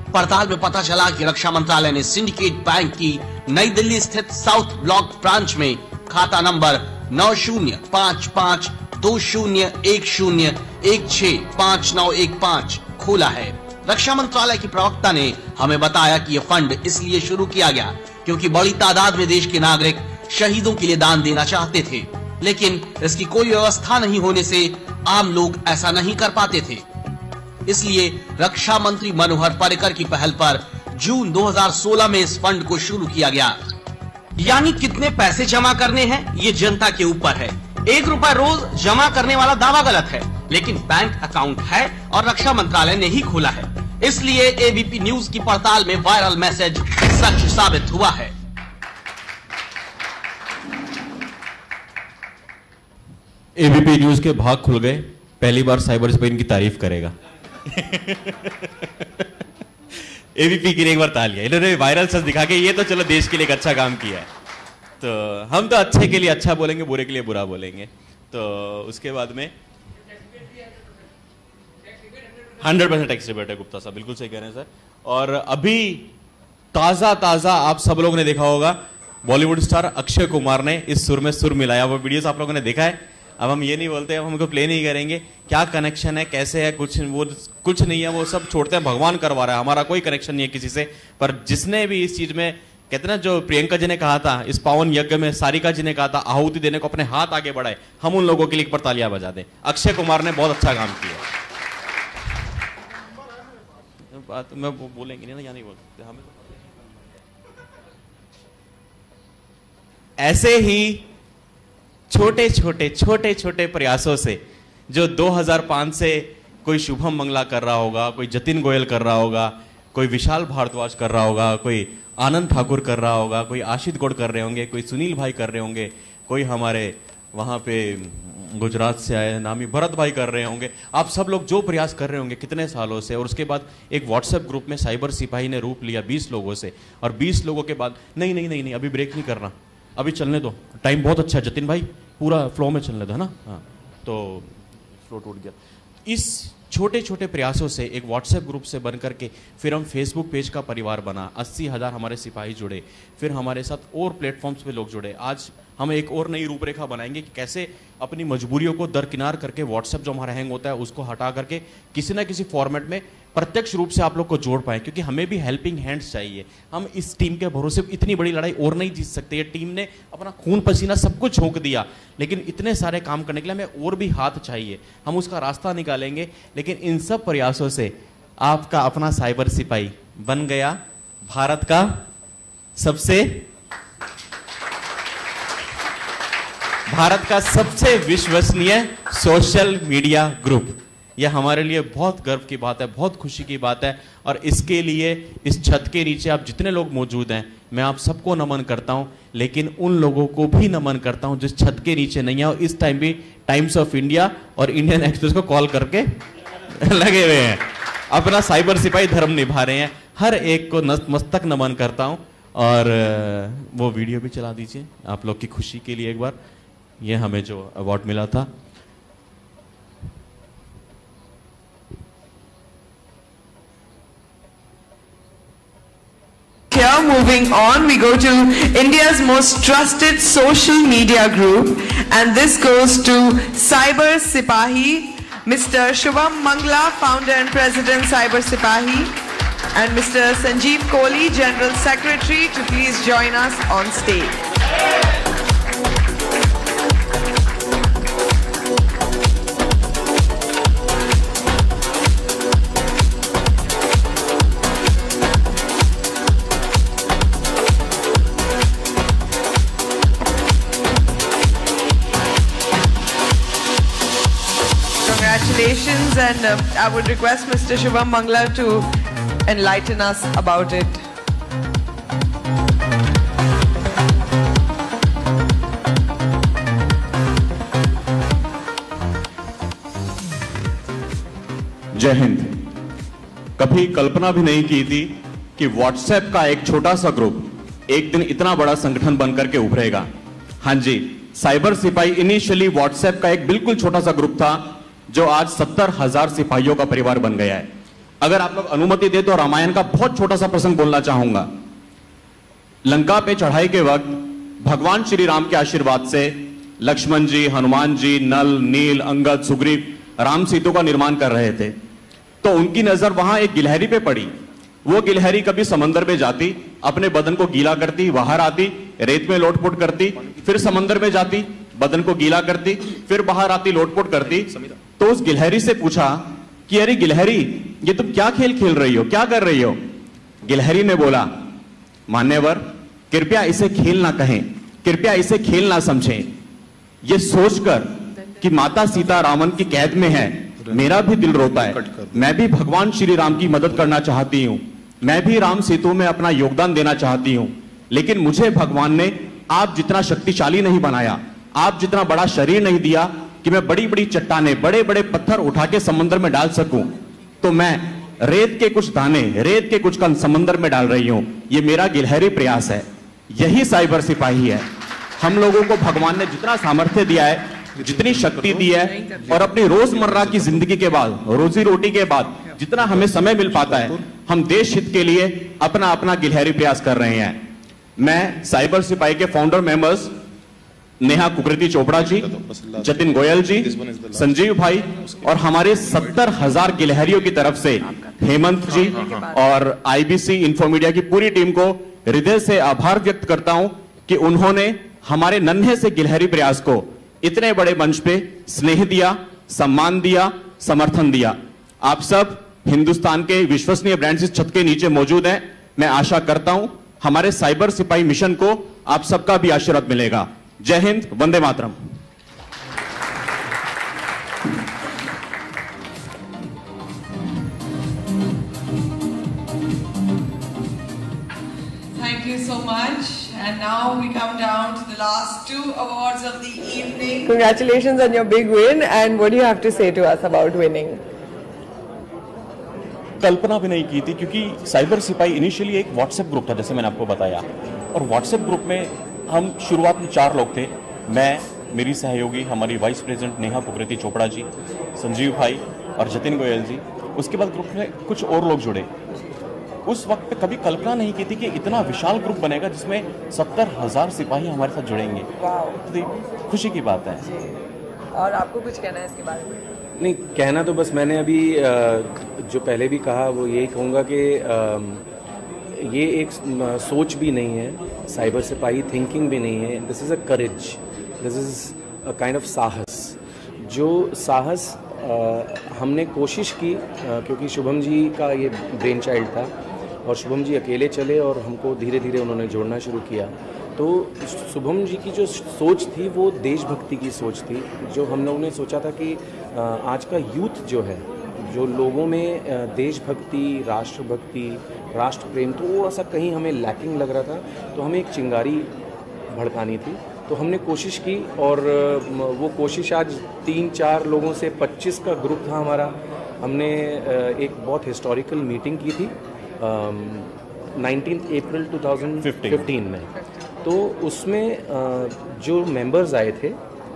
पड़ताल में पता चला कि रक्षा मंत्रालय ने सिंडिकेट बैंक की नई दिल्ली स्थित साउथ ब्लॉक ब्रांच में खाता नंबर 90552010165915 खोला है। रक्षा मंत्रालय की प्रवक्ता ने हमें बताया कि यह फंड इसलिए शुरू किया गया क्योंकि बड़ी तादाद में देश के नागरिक शहीदों के लिए दान देना चाहते थे, लेकिन इसकी कोई व्यवस्था नहीं होने से आम लोग ऐसा नहीं कर पाते थे। इसलिए रक्षा मंत्री मनोहर पर्रिकर की पहल पर जून 2016 में इस फंड को शुरू किया गया। यानी कितने पैसे जमा करने हैं ये जनता के ऊपर है। 1 रुपया रोज जमा करने वाला दावा गलत है, लेकिन बैंक अकाउंट है और रक्षा मंत्रालय ने ही खोला है। इसलिए एबीपी न्यूज की पड़ताल में वायरल मैसेज सच साबित हुआ है। एबीपी न्यूज के भाग खुल गए, पहली बार साइबर स्पेन की तारीफ करेगा। एबीपी की एक बार तालियां, इन्होंने वायरल सच दिखा के ये तो चलो देश के लिए एक अच्छा काम किया है। तो हम तो अच्छे के लिए अच्छा बोलेंगे, बुरे के लिए बुरा बोलेंगे। तो उसके बाद में 100% टैक्स रिबेट है गुप्ता साहब, बिल्कुल सही कह रहे हैं सर। और अभी ताजा आप सब लोगों ने देखा होगा बॉलीवुड स्टार अक्षय कुमार ने इस सुर में सुर मिलाया। वो वीडियोस आप लोगों ने देखा है। अब हम ये नहीं बोलते, अब हमको प्ले नहीं करेंगे, क्या कनेक्शन है, कैसे है, कुछ नहीं है, वो सब छोड़ते हैं, भगवान करवा रहा है, हमारा कोई कनेक्शन नहीं है किसी से। पर जिसने भी इस चीज में, कहते ना, जो प्रियंका जी ने कहा था इस पावन यज्ञ में, सारिका जी ने कहा था आहुति देने को अपने हाथ आगे बढ़ाए, हम उन लोगों के लिए एक बार तालियां बजा दें। अक्षय कुमार ने बहुत अच्छा काम किया। बात मैं बोलेंगे नहीं ना, या नहीं बोल सकते हमें। ऐसे ही छोटे छोटे प्रयासों से, जो 2005 से कोई शुभम मंगला कर रहा होगा, कोई जतिन गोयल कर रहा होगा, कोई विशाल भारद्वाज कर रहा होगा, कोई आनंद ठाकुर कर रहा होगा, कोई आशित गौड़ कर रहे होंगे, कोई सुनील भाई कर रहे होंगे, कोई हमारे वहां पे गुजरात से आए नामी भरत भाई कर रहे होंगे। आप सब लोग जो प्रयास कर रहे होंगे कितने सालों से, और उसके बाद एक व्हाट्सएप ग्रुप में साइबर सिपाही ने रूप लिया 20 लोगों से, और 20 लोगों के बाद नहीं अभी ब्रेक नहीं करना, अभी चलने दो, टाइम बहुत अच्छा है जतिन भाई, पूरा फ्लो में चलने दो, है ना। हाँ, तो फ्लो टूट गया। इस छोटे प्रयासों से एक व्हाट्सएप ग्रुप से बन करके फिर हम फेसबुक पेज का परिवार बना, 80,000 हमारे सिपाही जुड़े, फिर हमारे साथ और प्लेटफॉर्म्स पे लोग जुड़े। आज हम एक और नई रूपरेखा बनाएंगे कि कैसे अपनी मजबूरियों को दरकिनार करके व्हाट्सएप जो हमारा हैंग होता है उसको हटा करके किसी ना किसी फॉर्मेट में प्रत्यक्ष रूप से आप लोग को जोड़ पाए, क्योंकि हमें भी हेल्पिंग हैंड्स चाहिए। हम इस टीम के भरोसे इतनी बड़ी लड़ाई और नहीं जीत सकते। ये टीम ने अपना खून पसीना सब कुछ झोंक दिया, लेकिन इतने सारे काम करने के लिए हमें और भी हाथ चाहिए। हम उसका रास्ता निकालेंगे, लेकिन इन सब प्रयासों से आपका अपना साइबर सिपाही बन गया भारत का सबसे विश्वसनीय सोशल मीडिया ग्रुप। यह हमारे लिए बहुत गर्व की बात है, बहुत खुशी की बात है। और इसके लिए इस छत के नीचे आप जितने लोग मौजूद हैं, मैं आप सबको नमन करता हूं, लेकिन उन लोगों को भी नमन करता हूं जिस छत के नीचे नहीं है और इस टाइम भी टाइम्स ऑफ इंडिया और इंडियन एक्सप्रेस को कॉल करके लगे हुए हैं, अपना साइबर सिपाही धर्म निभा रहे हैं। हर एक को मस्तक नमन करता हूं। और वो वीडियो भी चला दीजिए आप लोग की खुशी के लिए एक बार, ये हमें जो अवार्ड मिला था। Here, moving on, we go to India's most trusted social media group, and this goes to Cyber Sipahi, Mr. Shubham Mangla, founder and president, Cyber Sipahi, and Mr. Sanjeev Kohli, General Secretary, to please join us on stage. Congratulations, and I would request Mr. Shubham Mangla to enlighten us about it. जय हिंद। कभी कल्पना भी नहीं की थी कि व्हाट्सएप का एक छोटा सा ग्रुप एक दिन इतना बड़ा संगठन बनकर के उभरेगा। हाँ जी, साइबर सिपाही इनिशियली व्हाट्सएप का एक बिल्कुल छोटा सा ग्रुप था, जो आज 70,000 सिपाहियों का परिवार बन गया है। अगर आप लोग अनुमति दे तो रामायण का बहुत छोटा सा प्रसंग बोलना चाहूंगा। लंका पे चढ़ाई के वक्त भगवान श्री राम के आशीर्वाद से लक्ष्मण जी, हनुमान जी, नल, नील, अंगद, सुग्रीव राम सेतु का निर्माण कर रहे थे, तो उनकी नजर वहां एक गिलहरी पे पड़ी। वो गिलहरी कभी समंदर में जाती, अपने बदन को गीला करती, बाहर आती, रेत में लोटपोट करती, फिर समंदर में जाती, बदन को गीला करती, फिर बाहर आती, लोटपोट करती। तो उस गिलहरी से पूछा कि अरे गिलहरी, ये तुम क्या खेल खेल रही हो, क्या कर रही हो? गिलहरी ने बोला, मान्यवर, कृपया इसे खेल ना कहें, कृपया इसे खेल ना समझें। ये सोचकर कि माता सीता रावण की कैद में है, मेरा भी दिल रोता है। मैं भी भगवान श्री राम की मदद करना चाहती हूं, मैं भी राम सेतु में अपना योगदान देना चाहती हूं, लेकिन मुझे भगवान ने आप जितना शक्तिशाली नहीं बनाया, आप जितना बड़ा शरीर नहीं दिया कि मैं बड़ी बड़ी चट्टानें, बड़े बड़े पत्थर उठा के समंदर में डाल सकूं। तो मैं रेत के कुछ दाने, रेत के कुछ कण समंदर में डाल रही हूं। ये मेरा गिलहरी प्रयास है। यही साइबर सिपाही है। हम लोगों को भगवान ने जितना सामर्थ्य दिया है, जितनी शक्ति दी है, और अपनी रोजमर्रा की जिंदगी के बाद, रोजी रोटी के बाद जितना हमें समय मिल पाता है, हम देश हित के लिए अपना अपना गिलहरी प्रयास कर रहे हैं। मैं साइबर सिपाही के फाउंडर मेंबर्स नेहा कुकरेती चोपड़ा जी, जतिन गोयल जी, संजीव भाई और हमारे 70,000 गिलहरियों की तरफ से हेमंत जी और आईबीसी इन्फोमीडिया की पूरी टीम को हृदय से आभार व्यक्त करता हूं कि उन्होंने हमारे नन्हे से गिलहरी प्रयास को इतने बड़े मंच पे स्नेह दिया, सम्मान दिया, समर्थन दिया। आप सब हिंदुस्तान के विश्वसनीय ब्रांड्स इस छत के नीचे मौजूद हैं। मैं आशा करता हूं हमारे साइबर सिपाही मिशन को आप सबका भी आशीर्वाद मिलेगा। जय Hind, Vande Mataram. Thank you so much. And now we come down to the last two awards of the evening. Congratulations on your big win. And what do you have to say to us about winning? कल्पना भी नहीं की थी, क्योंकि साइबर सिपाही इनिशियली एक व्हाट्सएप ग्रुप था, जैसे मैंने आपको बताया, और व्हाट्सएप ग्रुप में हम शुरुआत में 4 लोग थे, मैं, मेरी सहयोगी, हमारी वाइस प्रेसिडेंट नेहा कुकरेती चोपड़ा जी, संजीव भाई और जतिन गोयल जी। उसके बाद ग्रुप में कुछ और लोग जुड़े। उस वक्त पे कभी कल्पना नहीं की थी कि इतना विशाल ग्रुप बनेगा जिसमें 70,000 सिपाही हमारे साथ जुड़ेंगे। तो खुशी की बात है। और आपको कुछ कहना है इसके बारे में? नहीं, कहना तो बस मैंने अभी जो पहले भी कहा वो यही कहूँगा कि ये एक सोच भी नहीं है, साइबर सिपाही थिंकिंग भी नहीं है। This is a courage, this is a kind of साहस। जो साहस हमने कोशिश की, क्योंकि शुभम जी का ये ब्रेन चाइल्ड था और शुभम जी अकेले चले और हमको धीरे धीरे उन्होंने जोड़ना शुरू किया। तो शुभम जी की जो सोच थी वो देशभक्ति की सोच थी, जो हम लोगों ने सोचा था कि आज का यूथ जो है, जो लोगों में देशभक्ति, राष्ट्रभक्ति, राष्ट्र प्रेम थोड़ा सा कहीं हमें लैकिंग लग रहा था, तो हमें एक चिंगारी भड़कानी थी। तो हमने कोशिश की और वो कोशिश आज 3-4 लोगों से 25 का ग्रुप था हमारा। हमने एक बहुत हिस्टोरिकल मीटिंग की थी 19 अप्रैल 2015 में। तो उसमें जो मेंबर्स आए थे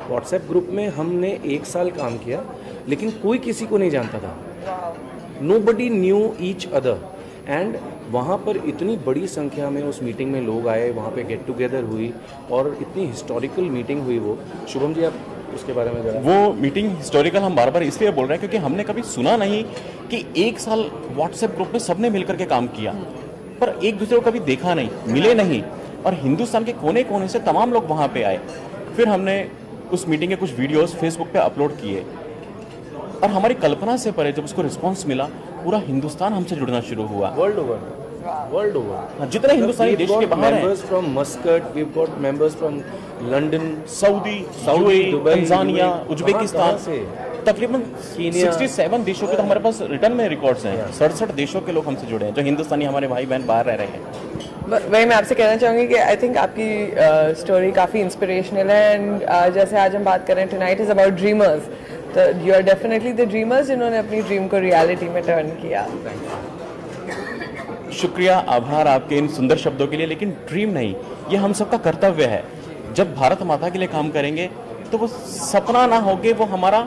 व्हाट्सएप ग्रुप में, हमने 1 साल काम किया, लेकिन कोई किसी को नहीं जानता था। Nobody knew each other. And वहाँ पर इतनी बड़ी संख्या में उस मीटिंग में लोग आए, वहाँ पे गेट टुगेदर हुई और इतनी हिस्टोरिकल मीटिंग हुई वो। शुभम जी, आप उसके बारे में जरा। वो मीटिंग हिस्टोरिकल हम बार बार इसलिए बोल रहे हैं क्योंकि हमने कभी सुना नहीं कि 1 साल व्हाट्सएप ग्रुप में सबने मिलकर के काम किया, पर एक दूसरे को कभी देखा नहीं, मिले नहीं, और हिंदुस्तान के कोने कोने से तमाम लोग वहाँ पे आए। फिर हमने उस मीटिंग के कुछ वीडियोस फेसबुक पे अपलोड किए और हमारी कल्पना से परे जब उसको रिस्पॉन्स मिला, पूरा हिंदुस्तान हमसे जुड़ना शुरू हुआ। वर्ल्ड ओवर जितने हिंदुस्तानी देश के बाहर हैं, members from Muscat, we've got members from London, Saudi, Dubai, Tanzania, Uzbekistan से तकरीबन 67 देशों के तो हमारे पास रिटर्न में रिकॉर्ड्स हैं। 67 देशों के लोग हमसे जुड़े हैं, जो हिंदुस्तानी हमारे भाई बहन बाहर रह रहे हैं। वही मैं आपसे कहना चाहूँगी कि आई थिंक आपकी स्टोरी काफ़ी इंस्पिरेशनल है। एंड जैसे आज हम बात कर रहे हैं, टुनाइट इज़ अबाउट ड्रीमर्स, तो you are definitely the dreamers जिन्होंने अपनी ड्रीम को रियलिटी में टर्न किया। शुक्रिया, आभार आपके इन सुंदर शब्दों के लिए, लेकिन ड्रीम नहीं, ये हम सबका कर्तव्य है। जब भारत माता के लिए काम करेंगे तो वो सपना ना होगे, वो हमारा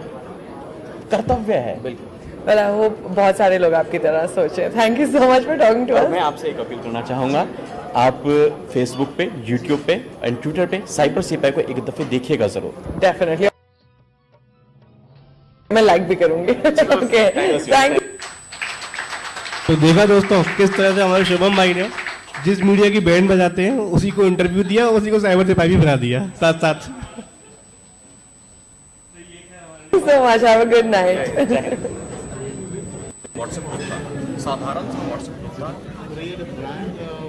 कर्तव्य है। बिल्कुल। Well, I hope बहुत सारे लोग आपकी तरह सोचे। Thank you so much for talking to us. मैं आपसे एक अपील करना चाहूँगा, आप फेसबुक पे, यूट्यूब पे एंड ट्विटर पे साइबर सिपाही को एक दफे देखिएगा जरूर। डेफिनेटली, मैं लाइक भी करूंगी। Okay, thank you. तो देखा दोस्तों, किस तरह से हमारे शुभम भाई ने जिस मीडिया की बैंड बजाते हैं उसी को इंटरव्यू दिया, उसी को साइबर सिपाही भी बना दिया साथ साथ। So much, have a good night. WhatsApp group था, साधारण सा व्हाट्सएप ग्रुप था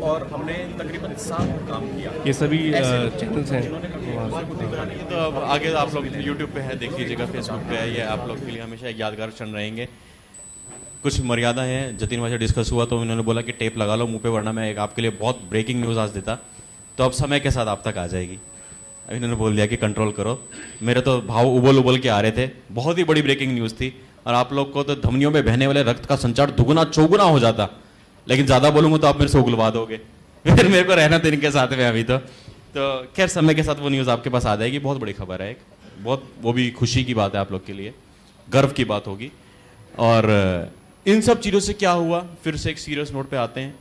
और हमने तकरीबन 1 साल काम किया। ये सभी चैनल्स हैं, तो अब आगे आप लोग यूट्यूब पे है, देख लीजिएगा, फेसबुक पे है, ये आप लोग के लिए हमेशा एक यादगार क्षण रहेंगे। कुछ मर्यादा है, जतिन भाई से डिस्कस हुआ तो उन्होंने बोला कि टेप लगा लो मुंह पे, वरना मैं एक आपके लिए बहुत ब्रेकिंग न्यूज़ आज देता, तो अब समय के साथ आप तक आ जाएगी। अभी इन्होंने बोल दिया कि कंट्रोल करो। मेरे तो भाव उबल उबल के आ रहे थे, बहुत ही बड़ी ब्रेकिंग न्यूज़ थी और आप लोग को तो धमनियों में बहने वाले रक्त का संचार दुगुना चौगुना हो जाता, लेकिन ज़्यादा बोलूँगा तो आप मेरे से उगलवा दोगे, फिर मेरे को रहना तो इनके साथ में अभी तो खैर समय के साथ वो न्यूज़ आपके पास आ जाएगी। बहुत बड़ी खबर है, एक बहुत, वो भी खुशी की बात है आप लोग के लिए, गर्व की बात होगी। और इन सब चीज़ों से क्या हुआ, फिर से एक सीरियस नोट पे आते हैं।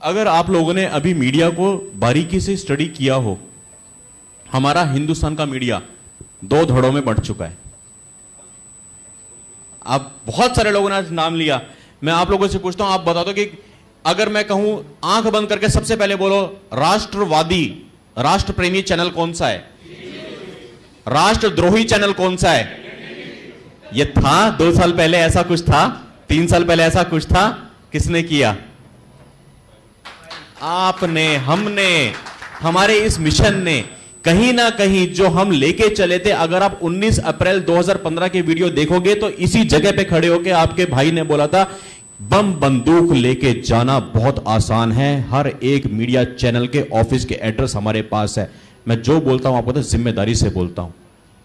अगर आप लोगों ने अभी मीडिया को बारीकी से स्टडी किया हो, हमारा हिंदुस्तान का मीडिया 2 धड़ों में बढ़ चुका है। आप बहुत सारे लोगों ने आज नाम लिया, मैं आप लोगों से पूछता हूं, आप बता दो कि अगर मैं कहूं आंख बंद करके सबसे पहले बोलो राष्ट्रवादी, राष्ट्र प्रेमी चैनल कौन सा है? राष्ट्रद्रोही चैनल कौन सा है? ये था 2 साल पहले, ऐसा कुछ था 3 साल पहले, ऐसा कुछ था? किसने किया? आपने, हमने, हमारे इस मिशन ने कहीं ना कहीं जो हम लेके चले थे। अगर आप 19 अप्रैल 2015 के वीडियो देखोगे तो इसी जगह पे खड़े होके आपके भाई ने बोला था बम बंदूक लेके जाना बहुत आसान है, हर एक मीडिया चैनल के ऑफिस के एड्रेस हमारे पास है। मैं जो बोलता हूं आपको तो जिम्मेदारी से बोलता हूं,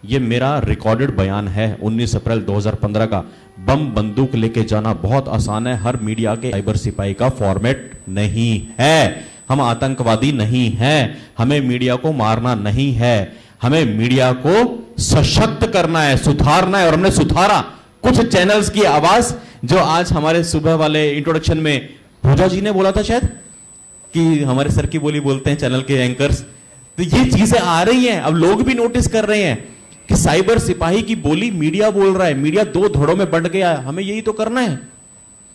यह मेरा रिकॉर्डेड बयान है 19 अप्रैल 2015 का। बम बंदूक लेके जाना बहुत आसान है, हर मीडिया के साइबर सिपाही का फॉर्मेट नहीं है। हम आतंकवादी नहीं हैं, हमें मीडिया को मारना नहीं है, हमें मीडिया को सशक्त करना है, सुधारना है। और हमने सुधारा कुछ चैनल्स की आवाज, जो आज हमारे सुबह वाले इंट्रोडक्शन में पूजा जी ने बोला था शायद कि हमारे सर की बोली बोलते हैं चैनल के एंकर्स। तो ये चीजें आ रही हैं, अब लोग भी नोटिस कर रहे हैं कि साइबर सिपाही की बोली मीडिया बोल रहा है, मीडिया 2 धड़ों में बढ़ गया। हमें यही तो करना है।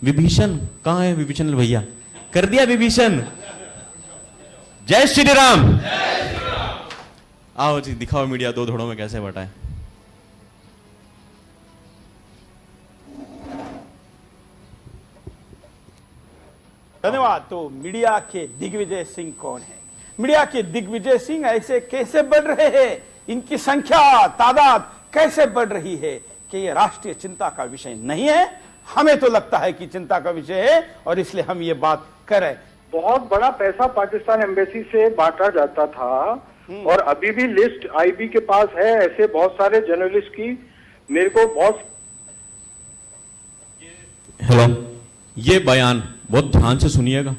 विभीषण कहां है? विभीषण भैया कर दिया विभीषण। जय श्री राम। आओ जी दिखाओ मीडिया 2 धड़ों में कैसे बटा है। धन्यवाद। तो मीडिया के दिग्विजय सिंह कौन है? मीडिया के दिग्विजय सिंह ऐसे कैसे बढ़ रहे हैं? इनकी संख्या, तादाद कैसे बढ़ रही है कि ये राष्ट्रीय चिंता का विषय नहीं है? हमें तो लगता है कि चिंता का विषय है और इसलिए हम ये बात कर रहे हैं। बहुत बड़ा पैसा पाकिस्तान एम्बेसी से बांटा जाता था और अभी भी लिस्ट आईबी के पास है ऐसे बहुत सारे जर्नलिस्ट की। मेरे को बहुत हेलो, ये बयान बहुत ध्यान से सुनिएगा।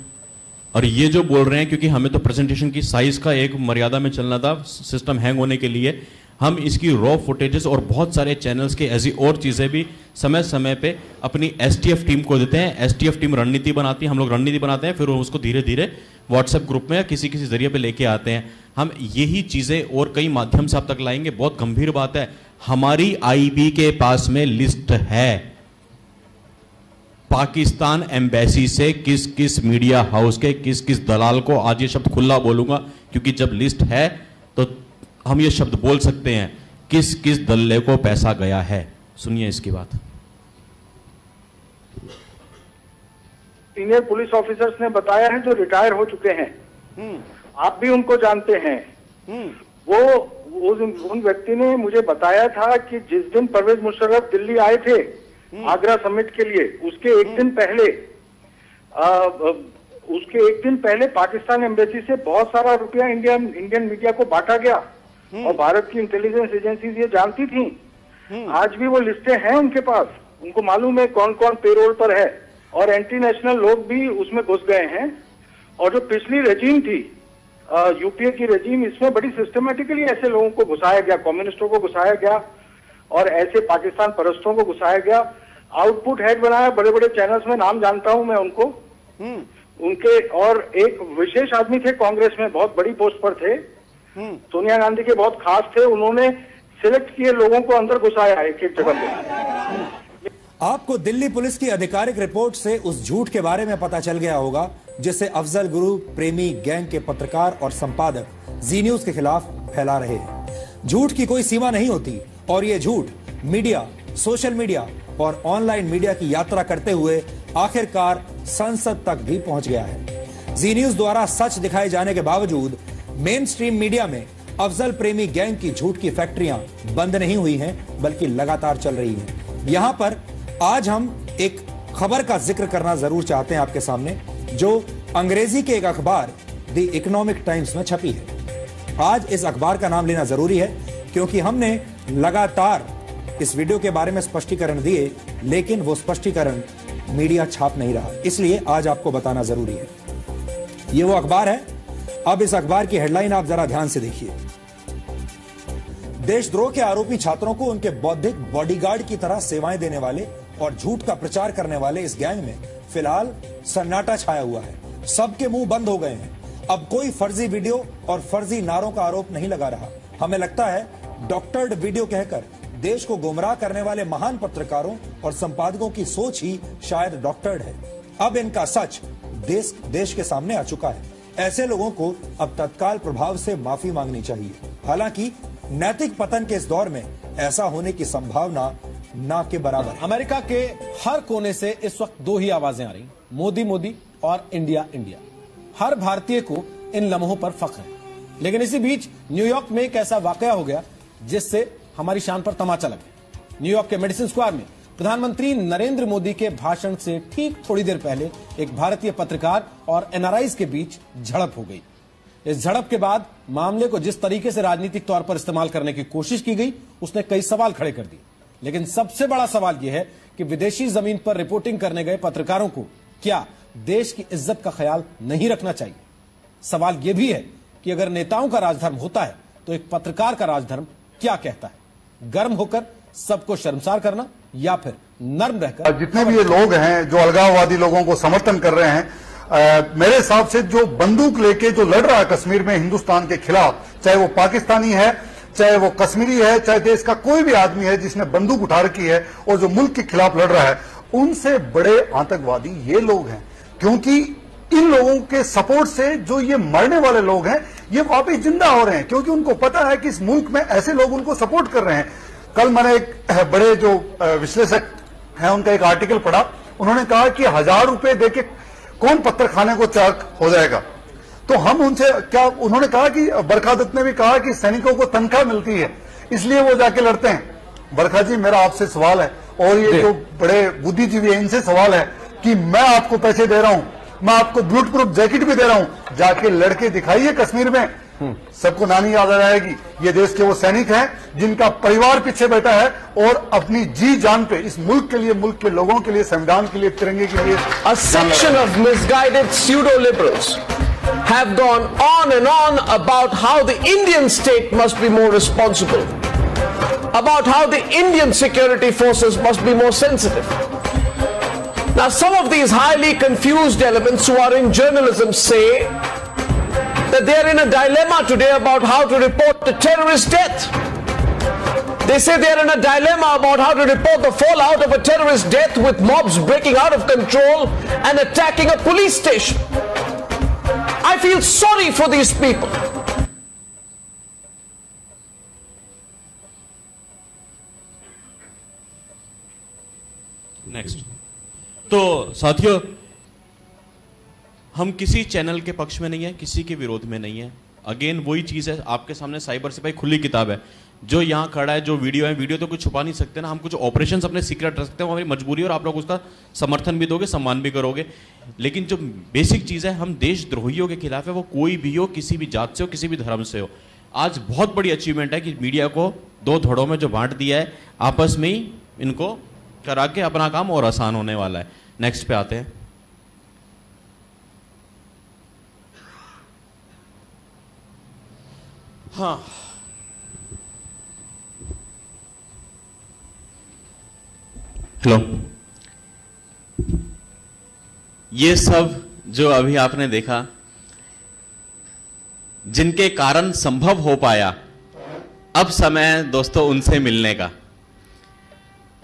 और ये जो बोल रहे हैं, क्योंकि हमें तो प्रेजेंटेशन की साइज का एक मर्यादा में चलना था, सिस्टम हैंग होने के लिए हम इसकी रॉ फुटेजेस और बहुत सारे चैनल्स के ऐसी और चीजें भी समय समय पे अपनी एसटीएफ टीम को देते हैं। एसटीएफ टीम रणनीति बनाती है, हम लोग रणनीति बनाते हैं, फिर उसको धीरे धीरे व्हाट्सएप ग्रुप में या किसी किसी जरिए पे लेके आते हैं। हम यही चीजें और कई माध्यम से आप तक लाएंगे। बहुत गंभीर बात है, हमारी आईबी के पास में लिस्ट है पाकिस्तान एम्बेसी से किस किस मीडिया हाउस के किस किस दलाल को, आज ये शब्द खुला बोलूंगा क्योंकि जब लिस्ट है तो हम ये शब्द बोल सकते हैं, किस किस दल्ले को पैसा गया है। सुनिए इसकी बात। सीनियर पुलिस ऑफिसर्स ने बताया है जो रिटायर हो चुके हैं, आप भी उनको जानते हैं। वो उन व्यक्ति ने मुझे बताया था कि जिस दिन परवेज मुशर्रफ दिल्ली आए थे आगरा समिट के लिए, उसके एक दिन पहले पाकिस्तान एम्बेसी से बहुत सारा रुपया इंडियन मीडिया को बांटा गया और भारत की इंटेलिजेंस एजेंसीज ये जानती थी। आज भी वो लिस्टें हैं उनके पास, उनको मालूम है कौन कौन पेरोल पर है और एंटी नेशनल लोग भी उसमें घुस गए हैं। और जो पिछली रेजीम थी यूपीए की रेजीम, इसमें बड़ी सिस्टमेटिकली ऐसे लोगों को घुसाया गया, कम्युनिस्टों को घुसाया गया और ऐसे पाकिस्तान परस्तों को घुसाया गया। आउटपुट हेड बनाया बड़े बड़े चैनल्स में, नाम जानता हूं मैं उनको, उनके। और एक विशेष आदमी थे कांग्रेस में, बहुत बड़ी पोस्ट पर थे, सोनिया गांधी के बहुत खास थे, उन्होंने सिलेक्ट किए लोगों को अंदर घुसाया एक एक जगह पे। आपको दिल्ली पुलिस की आधिकारिक रिपोर्ट से उस झूठ के बारे में पता चल गया होगा जिसे अफजल गुरु प्रेमी गैंग के पत्रकार और संपादक जी न्यूज के खिलाफ फैला रहे हैं। झूठ की कोई सीमा नहीं होती और ये झूठ मीडिया, सोशल मीडिया और ऑनलाइन मीडिया की यात्रा करते हुए आखिरकार संसद तक भी पहुंच गया है। जी न्यूज द्वारा सच दिखाए जाने के बावजूद मेन स्ट्रीम मीडिया में अफजल प्रेमी गैंग की झूठ की फैक्ट्रियां बंद नहीं हुई हैं, बल्कि लगातार चल रही हैं। यहां पर आज हम एक खबर का जिक्र करना जरूर चाहते हैं आपके सामने, जो अंग्रेजी के एक अखबार द इकोनॉमिक टाइम्स में छपी है। आज इस अखबार का नाम लेना जरूरी है क्योंकि हमने लगातार इस वीडियो के बारे में स्पष्टीकरण दिए, लेकिन वो स्पष्टीकरण मीडिया छाप नहीं रहा, इसलिए आज आपको बताना जरूरी है। ये वो अखबार है। अब इस अखबार की हेडलाइन आप जरा ध्यान से देखिए। देशद्रोह के आरोपी छात्रों को उनके बौद्धिक बॉडीगार्ड की तरह सेवाएं देने वाले और झूठ का प्रचार करने वाले इस गैंग में फिलहाल सन्नाटा छाया हुआ है। सबके मुंह बंद हो गए हैं। अब कोई फर्जी वीडियो और फर्जी नारों का आरोप नहीं लगा रहा। हमें लगता है डॉक्टर्ड वीडियो कहकर देश को गुमराह करने वाले महान पत्रकारों और संपादकों की सोच ही शायद डॉक्टर्ड है। अब इनका सच देश के सामने आ चुका है। ऐसे लोगों को अब तत्काल प्रभाव से माफी मांगनी चाहिए। हालांकि नैतिक पतन के इस दौर में ऐसा होने की संभावना ना के बराबर। अमेरिका के हर कोने से इस वक्त दो ही आवाजें आ रही, मोदी मोदी और इंडिया इंडिया। हर भारतीय को इन लम्हों पर फख्र है। लेकिन इसी बीच न्यूयॉर्क में एक ऐसा वाकया हो गया जिससे हमारी शान पर तमाचा लगा। न्यूयॉर्क के मेडिसिन स्क्वायर में प्रधानमंत्री नरेंद्र मोदी के भाषण से ठीक थोड़ी देर पहले एक भारतीय पत्रकार और एनआरआईज के बीच झड़प हो गई। इस झड़प के बाद मामले को जिस तरीके से राजनीतिक तौर पर इस्तेमाल करने की कोशिश की गई, उसने कई सवाल खड़े कर दिए। लेकिन सबसे बड़ा सवाल यह है कि विदेशी जमीन पर रिपोर्टिंग करने गए पत्रकारों को क्या देश की इज्जत का ख्याल नहीं रखना चाहिए? सवाल यह भी है कि अगर नेताओं का राजधर्म होता है तो एक पत्रकार का राजधर्म क्या कहता है? गर्म होकर सबको शर्मसार करना या फिर नर्म रहकर? जितने भी ये लोग हैं जो अलगाववादी लोगों को समर्थन कर रहे हैं, मेरे हिसाब से जो बंदूक लेके जो लड़ रहा है कश्मीर में हिंदुस्तान के खिलाफ, चाहे वो पाकिस्तानी है, चाहे वो कश्मीरी है, चाहे देश का कोई भी आदमी है जिसने बंदूक उठा रखी है और जो मुल्क के खिलाफ लड़ रहा है, उनसे बड़े आतंकवादी ये लोग हैं। क्योंकि इन लोगों के सपोर्ट से जो ये मरने वाले लोग हैं ये वापस जिंदा हो रहे हैं, क्योंकि उनको पता है कि इस मुल्क में ऐसे लोग उनको सपोर्ट कर रहे हैं। कल मैंने एक बड़े जो विश्लेषक हैं उनका एक आर्टिकल पढ़ा। उन्होंने कहा कि 1000 रुपए देके कौन पत्थर खाने को चाक हो जाएगा। तो हम उनसे क्या, उन्होंने कहा कि बरखा दत्त ने भी कहा कि सैनिकों को तनख्वाह मिलती है इसलिए वो जाके लड़ते हैं। बरखा जी, मेरा आपसे सवाल है और ये जो बड़े बुद्धिजीवी है इनसे सवाल है कि मैं आपको पैसे दे रहा हूं, मैं आपको बुलेट प्रूफ जैकेट भी दे रहा हूं, जाके लड़के दिखाइए कश्मीर में, सबको नानी याद आ जाएगी। ये देश के वो सैनिक हैं जिनका परिवार पीछे बैठा है और अपनी जी जान पे इस मुल्क के लिए, मुल्क के लोगों के लिए, संविधान के लिए, तिरंगे के लिए। A section of misguided pseudo-liberals have gone on and on about how the Indian state must be more responsible, about how the Indian security forces must be more sensitive. Now, some of these highly confused elements who are in journalism say that they are in a dilemma today about how to report a terrorist death. They say they are in a dilemma about how to report the fallout of a terrorist death with mobs breaking out of control and attacking a police station. I feel sorry for these people. Next. तो साथियों, हम किसी चैनल के पक्ष में नहीं है, किसी के विरोध में नहीं है। अगेन वही चीज है, आपके सामने साइबर सिपाही खुली किताब है। जो यहां खड़ा है, जो वीडियो है, वीडियो तो कुछ छुपा नहीं सकते ना। हम कुछ ऑपरेशंस अपने सीक्रेट रख सकते हैं, हमारी मजबूरी है और आप लोग उसका समर्थन भी दोगे, सम्मान भी करोगे। लेकिन जो बेसिक चीज है, हम देशद्रोहियों के खिलाफ है, वो कोई भी हो, किसी भी जात से हो, किसी भी धर्म से हो। आज बहुत बड़ी अचीवमेंट है कि मीडिया को दो धड़ों में जो बांट दिया है, आपस में ही इनको करा के अपना काम और आसान होने वाला है। नेक्स्ट पे आते हैं। हाँ, हेलो। ये सब जो अभी आपने देखा, जिनके कारण संभव हो पाया, अब समय दोस्तों उनसे मिलने का।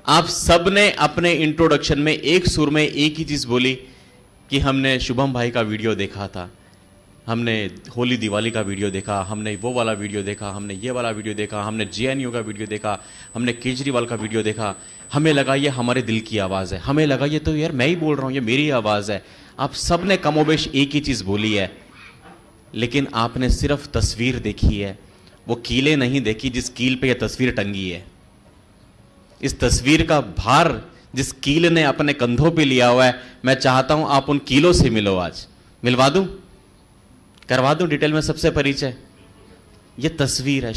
आप सबने अपने इंट्रोडक्शन में एक सुर में एक ही चीज बोली कि हमने शुभम भाई का वीडियो देखा था, हमने होली दिवाली का वीडियो देखा, हमने वो वाला वीडियो देखा, हमने ये वाला वीडियो देखा, हमने जेएनयू का वीडियो देखा, हमने केजरीवाल का वीडियो देखा। हमें लगा ये हमारे दिल की आवाज़ है, हमें लगा ये तो यार मैं ही बोल रहा हूँ, ये मेरी आवाज़ है। आप सब ने कमोबेश एक ही चीज़ बोली है, लेकिन आपने सिर्फ तस्वीर देखी है, वो कीलें नहीं देखी जिस कील पे यह तस्वीर टंगी है। इस तस्वीर का भार जिस कील ने अपने कंधों पे लिया हुआ है, मैं चाहता हूं आप उन कीलों से मिलो। आज मिलवा दूं, करवा दूं डिटेल में सबसे परिचय। ये तस्वीर है।